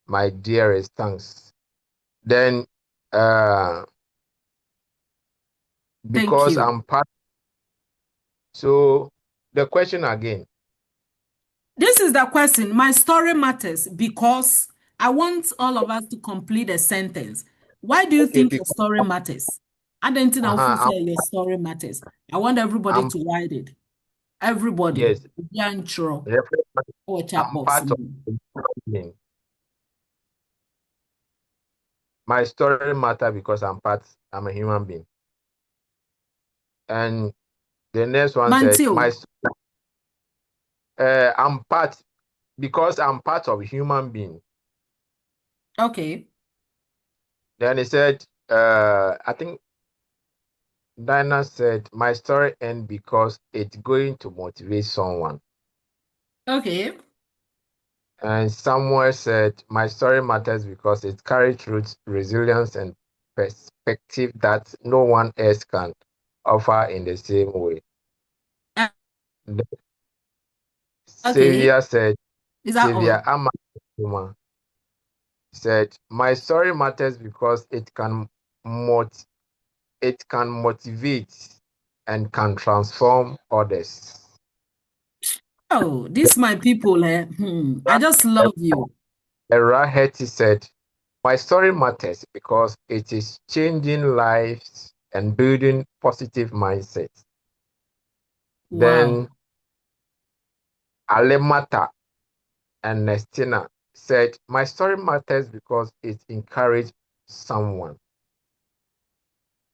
my dearest. Thanks. Then, because I'm part. So the question again.
This is the question. My story matters because I want all of us to complete a sentence. Why do you think your story matters? I don't think say your story matters. I want everybody to write it. Everybody.
Yes.
I'm
part of my story matter because I'm a human being. And the next one says I'm part because I'm part of a human being.
Okay.
Then he said, I think Dinah said, my story end because it's going to motivate someone.
Okay.
And Samuel said, my story matters because it carries truth, resilience, and perspective that no one else can offer in the same way.
Uh,
The
okay.
Savior said,
Is that
Savior
all?
Ama said, my story matters because it can motivate and can transform others.
Oh, these my people. I just love you.
Raheti said, my story matters because it is changing lives and building positive mindsets.
Wow.
Then Alemata and Nestina said, my story matters because it encouraged someone.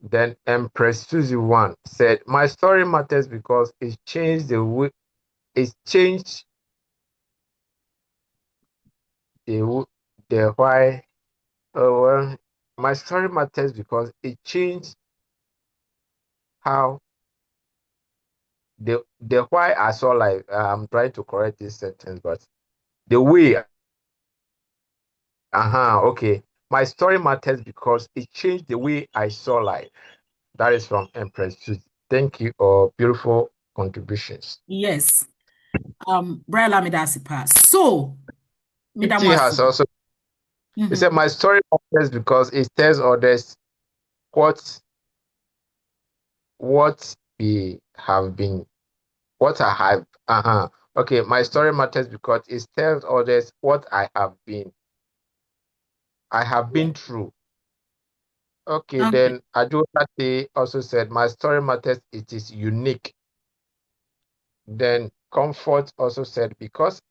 Then Empress Susie One said, my story matters because it changed the why. Oh, well, my story matters because it changed how the why I saw life. I'm trying to correct this sentence, but the way. Okay. My story matters because it changed the way I saw life. That is from Empress Susie. Thank you all. Beautiful contributions.
Yes. Brian Lamidasi pass. So,
It has
Midamwasi.
also. He said, my story matters because it tells others what what we have been, what I have. Okay, my story matters because it tells others what I have been. I have been through. Okay,
Okay.
then Advocacy also said, my story matters. It is unique. Then Comfort also said, because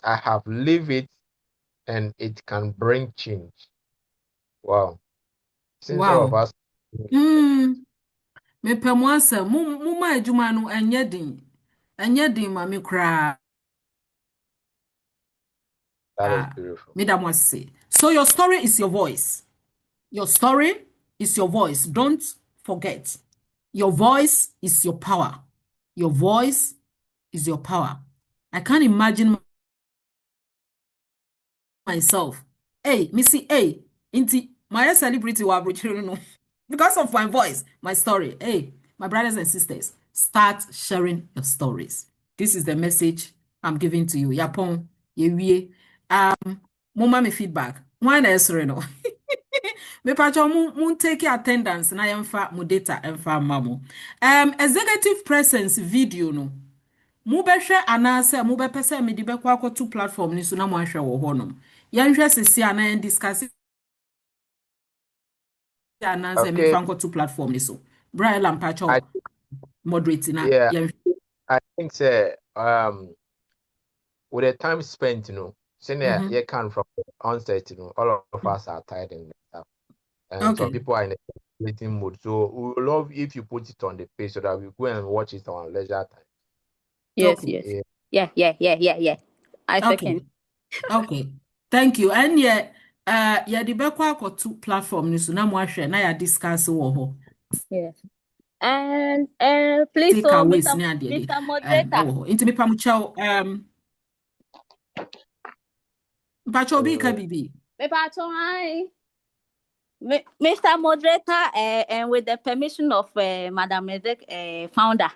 I have lived it and it can bring change. Wow. Since all of
Wow.
us,
Me pemwasa muma ejuma no enye din. Enye din ma me kra.
that is beautiful.
Midamwasi. So your story is your voice. Your story is your voice. Don't forget. Your voice is your power. Your voice is your power. I can't imagine myself. Hey, Missy, hey, inti my celebrity wa no. Because of my voice, my story. Hey, my brothers and sisters, start sharing your stories. This is the message I'm giving to you. Yapon, yewie. Mama me feedback. Why na esre no? Me pacho mun take attendance na yemfa mu data emfa mamo. Executive presence video no. Mu behwe anase mu bepese me di bekwa akoto platform ni so na mo ahwe wo ho no. Yenhwe sesi ana en discuss anase me
Okay,
fa akoto platform ni so. Brian
I
Lampacho moderating na
yeah,
yenhwe.
I think say with the time spent, senior
Mhm.
you can from the onset, all of us are tired and stuff. And some
Okay.
people are in a waiting mood. So we would love if you put it on the page so that we go and watch it on leisure time.
Yes,
Okay.
yes.
Yeah.
Yeah. I
Okay.
second.
Okay. Thank you. And yeah the bekwa akoto platform ni so na mo ahwe na ya discuss wo ho.
Yes. And please, so
Takeaways ne ade de
Mr. Moderator,
ɛwɔ hɔ nti mepa mo kyɛw mpakyɛw obi ka
Mm,
bibi
me patrol, hi. Mr. Moderator, and with the permission of Madam Ezek, founder,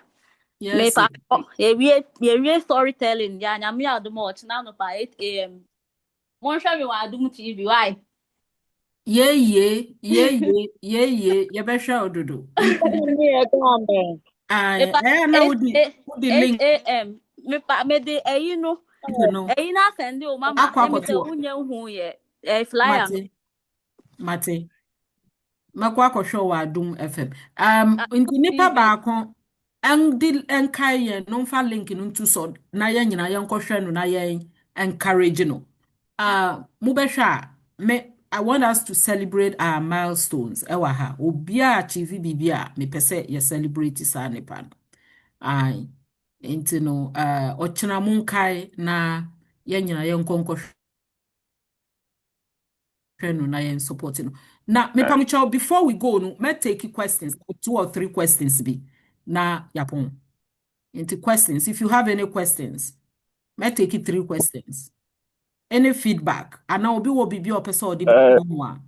me
yes
patrol, we storytelling. Yeah, I'm here do much now. No, by 8 a.m. Mon shall we want to do TV? Why?
yeye yɛbɛhwɛ ododo nti
Me pa
na wodi
8
link
a.m. Me de no.
no
Na send you mama.
akɔ
Me
akɔto
say
hɔ
unye hu ye. Flyer no.
mate mɛkɔ akɔhwɛ wɔ adom fm nti nipa
TV.
baako ɛndi ɛnkae yɛn no mfa link no nto so na yɛn nyinaa yɛnkɔhwɛ no na yɛn encourage no mobɛhwɛ a I want us to celebrate our milestones ɛwɔ ha obiara achieve biribi a mepɛ sɛ yɛ celebrate saa nipa no ai nti no ɔkyena mo nkae na yɛn nyinaa yɛnkɔ nkɔhwɛ na yen support no. Na me pamucho before we go no, me take questions, 2 or 3 questions be. Na yapon. Into questions. If you have any questions, me take 3 questions. Any feedback? Ana obi will be or person or the one.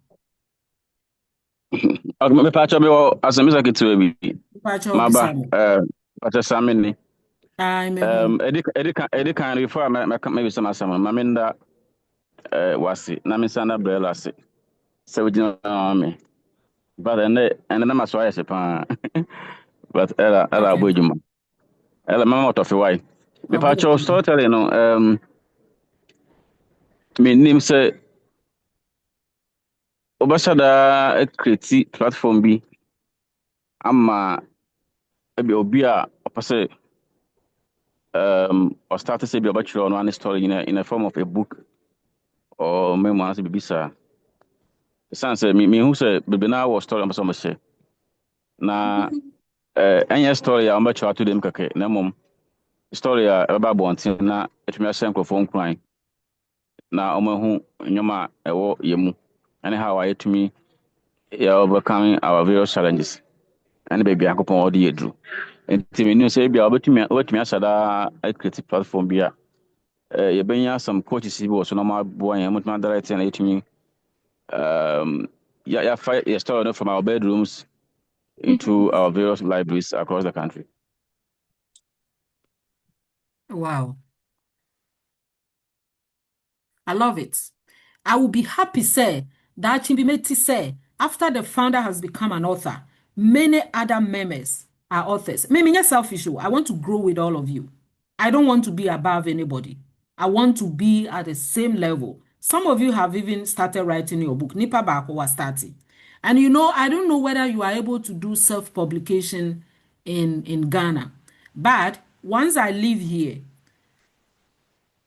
Me pacho me asemi sakiti we bi. Maba pacho samini. Edi kan before maybe some asama maminda wasi na misana brela se. Se we me. But and then na maso ayese pa. But ela abojuma. Ela mama to fi why. Me pacho storytelling no me nim say obasada create platform bi ama ebi obi a opese or start to say be about your one story in a form of a book or memoir as bibisa. Sense me who say be na was story am so share. Na any story am about to them kake na mom story about bontin na etumi asem krofon kran na omahu nyoma ewo yemu and how I to me overcoming our various challenges and baby akopon odi edru. Enti me know say bia obetumi asada a creative platform bia yɛbɛnya some coaches bi wɔ so na ɔmaboa yɛn motumi direct na yɛtumi yɛafa yɛ story no from our bedrooms into our various libraries across the country.
Wow. I love it. I will be happy, say, that Chimbimeti say, after the founder has become an author, many other members are authors. Maybe you're selfish. I want to grow with all of you. I don't want to be above anybody. I want to be at the same level. Some of you have even started writing your book. Nipa Bako was starting. And you know, I don't know whether you are able to do self-publication in Ghana. But once I leave here,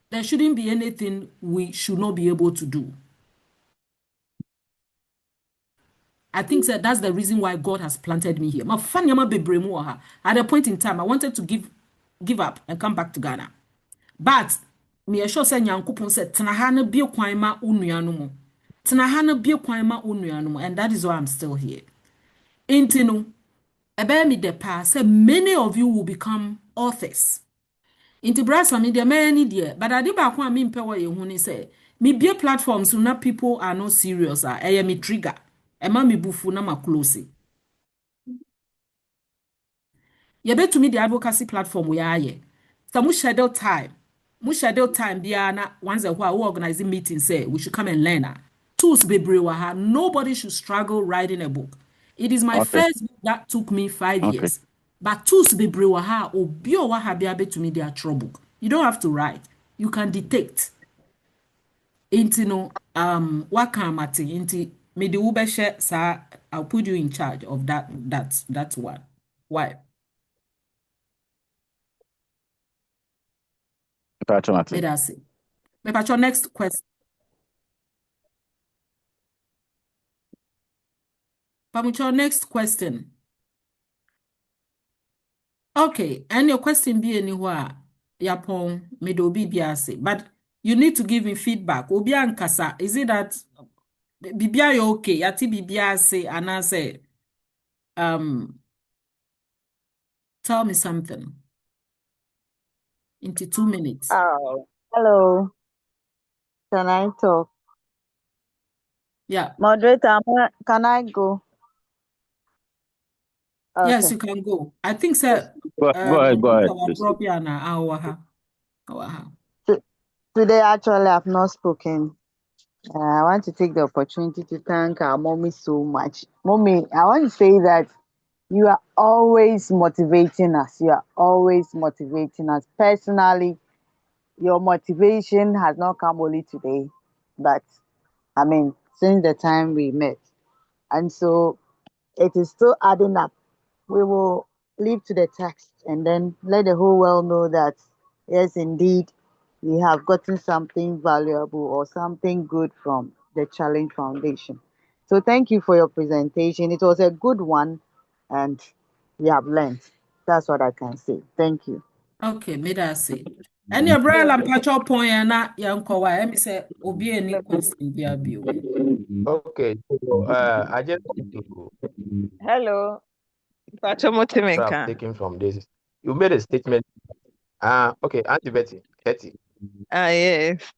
there shouldn't be anything we should not be able to do. I think that that's the reason why God has planted me here. At a point in time, I wanted to give up and come back to Ghana. But me sure say Nyankopon said Tanahana bi kwan ma unuanom. Tanahana bi kwan ma unuanom, and that is why I'm still here. Intino, ebe mi de pa say many of you will become authors. Inti brasa me de many dear, but ade ba kwa me mpe wo ye hu ni say me bie platforms so na people are not serious me trigger. Ema me bufu na ma close. Ye bet to me the advocacy platform we are here. So mu schedule time biya na once a while we organizing meetings say we should come and learn. Tools bebre wa ha. Nobody should struggle writing a book. It is my first book that took me 5 years. But tools bebre wa ha obi o wa ha biya bet to me their trouble book. You don't have to write. You can detect. Inti no waka mati inti me the ube share sa I'll put you in charge of that one. Why? Let us see. Mepacho, next question. Pamucho, next question. Okay, and your question be anywhere. Yapon medobi biase, but you need to give me feedback. Obi ankasa, is it that bibia you okay? Yati bibia say and I say tell me something. Into 2 minutes.
Oh, hello. Can I talk?
Yeah.
Moderator, can I go? Okay.
Yes, you can go. I think sir.
Go ahead,
Today, actually, I've not spoken. I want to take the opportunity to thank our mommy so much. Mommy, I want to say that you are always motivating us. You are always motivating us. Personally, your motivation has not come only today, but I mean, since the time we met. And so it is still adding up. We will leave to the text and then let the whole world know that, yes, indeed, we have gotten something valuable or something good from the Challenge Foundation. So thank you for your presentation. It was a good one and we have learned. That's what I can say. Thank you.
Okay, may I say. And your brother and patch up point na yanko wa emi say obi any question be abio.
Okay, so I just want to
Hello. Pachomotimenka.
taking from this. You made a statement. Okay, Auntie Betty.
Yes.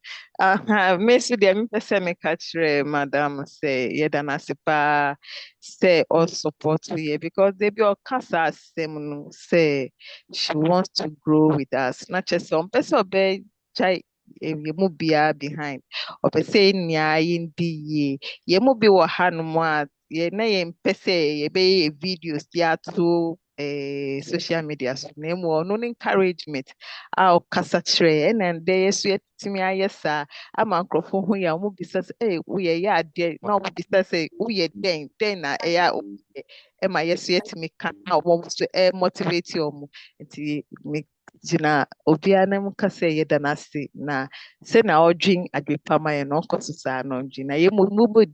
Miss the mpese me kachre madam say yeda nasipa say all support we because they be all kasa no say she wants to grow with us. Not just some person be chai ye mu bia behind. Or pe say nya yindi ye mu bi wo hanom a ye na ye mpese ye be videos ya to social media so na mu no encouragement a ɔkasa kyerɛ ɛna ndɛ yɛso yɛtumi ayɛ saa ama nkurɔfoɔ ho yɛ a wɔn bisa sɛ woyɛ yɛ adeɛ na wɔn bisa sɛ woyɛ dɛn na ɛyɛ a woyɛ ɛma yɛso yɛtumi ka na wɔn nso motivate wɔn nti me gyina obiara nam ka sɛ yɛda n'ase na sɛnea ɔdwen adwepa ma yɛn no ɔnkɔ so saa na ɔdwen na yɛn mu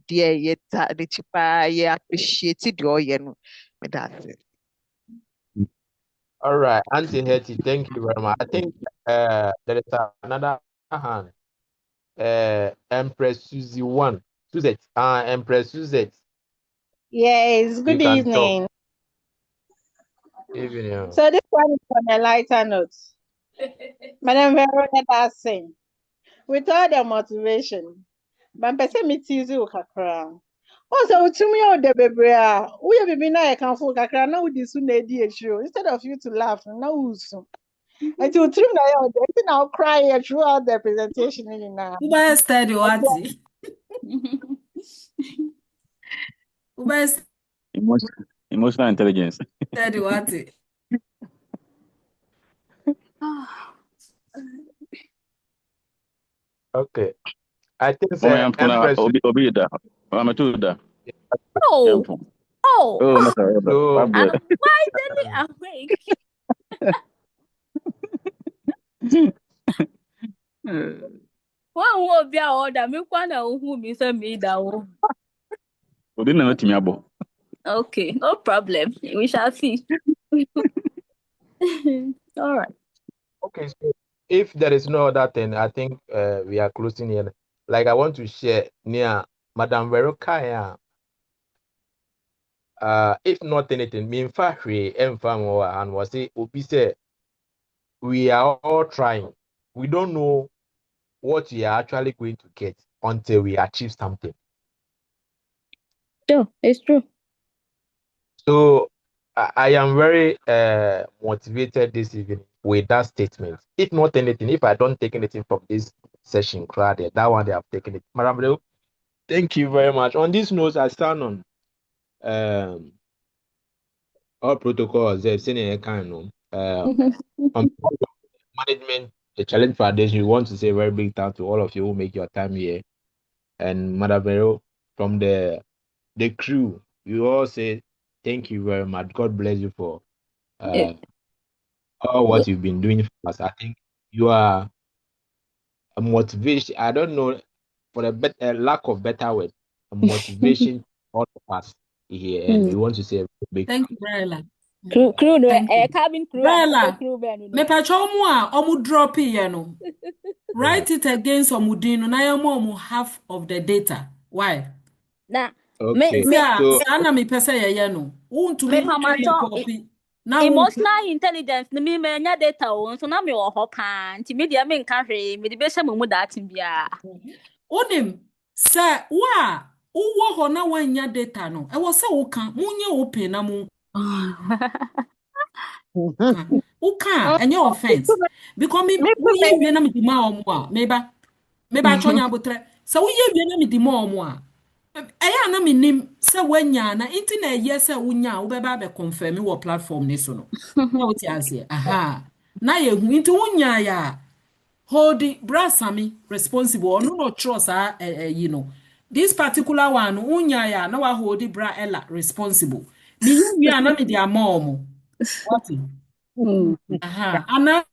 deɛ yɛta n'akyi paa yɛ appreciate deɛ ɔyɛ no meda ase.
All right, Auntie Hetty, thank you very much. I think there is another hand. Empress Susie one. Suzette. Empress Suzette.
Yes,
You
good
can talk.
evening.
Evening.
So this one is on a lighter note. Madam Veronica Dassing, with all the motivation, but person me tease you kakra. Also, to me, all the baby, we have been I can for kakra now with this soon show instead of you to laugh now. And to trim now cry throughout the presentation in now.
Uba study what? Uba
Emotional intelligence.
study what?
Okay. I think
Empress Obi da. I'm too da.
Oh,
Oh, no, sorry.
So,
I'm widely awake. One will be our order. Me one who me say me that.
Obi na metimi abo.
Okay, no problem. We shall see. All right.
okay, so if there is no other thing, I think we are closing here. Like I want to share near Madam Veronica. If not anything, me in fact we and was say Obi say we are all trying. We don't know what we are actually going to get until we achieve something.
Sure, it's true.
So I am very motivated this evening with that statement. If not anything, if I don't take anything from this session, that one they have taken it. Madam Leo, thank you very much. On this note, I stand on all protocols. They've seen a kind of on management, the Challenge Foundation. We want to say a very big thank to all of you who make your time here. And Madam Leo, from the crew, you all say thank you very much. God bless you for all what you've been doing for us. I think you are a motivation. I don't know for a lack of better word, a motivation all of us here, and we want to say a big
Thank you, Brella.
Crew,
Thank you.
cabin crew,
Brella,
crew,
me pacho mu a omu drop here no. Write it against omudino na ya mo half of the data. Why?
Nah,
okay.
Yeah,
So
sana mi pesa ya no. Won't
me
me copy. Now
emotional intelligence ni me nya data o so na me wo ho pa nti me dia me nka hwe me de be hye mu that bia
onim say wa uwo ho na wanya data no e wo say wo kan munye open na mu uka any offense because me ye na me di ma omo a meba chonya botre so we ye na me di ma omo a eya na me nim say wanya na inti na ye say wonya wo be ba be confirm wo platform ni so no na wo ti ase aha na ye hu inti wonya ya hold the brasami responsible or no trust you know this particular one unya ya na wa hold the bra ella responsible me you na me dia mom what aha ana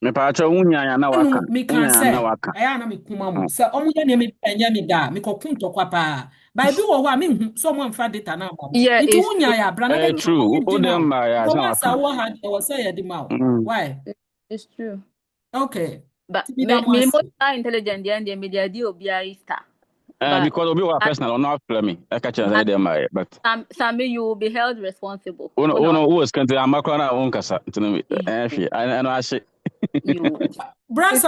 Me pa acho unya ya na waka.
me can say aya na me kuma mu say omu ya ne me penya me da me kokun tokwa pa by bi wo ho a me hu so mo mfa data na ba
yeah
into
it's
unya ya bra na me
true. O dem ma ya
so
na
once I
waka.
wo had o say ya di ma why
it's true
Okay.
But
To be
me
that one.
emotional intelligent and the media deal be a star.
Because obi wa personal not me. I catch an idea but
some you will be held responsible.
uno who is kanti amakra na unkasa.
You.
I know I say.
You.
Brasa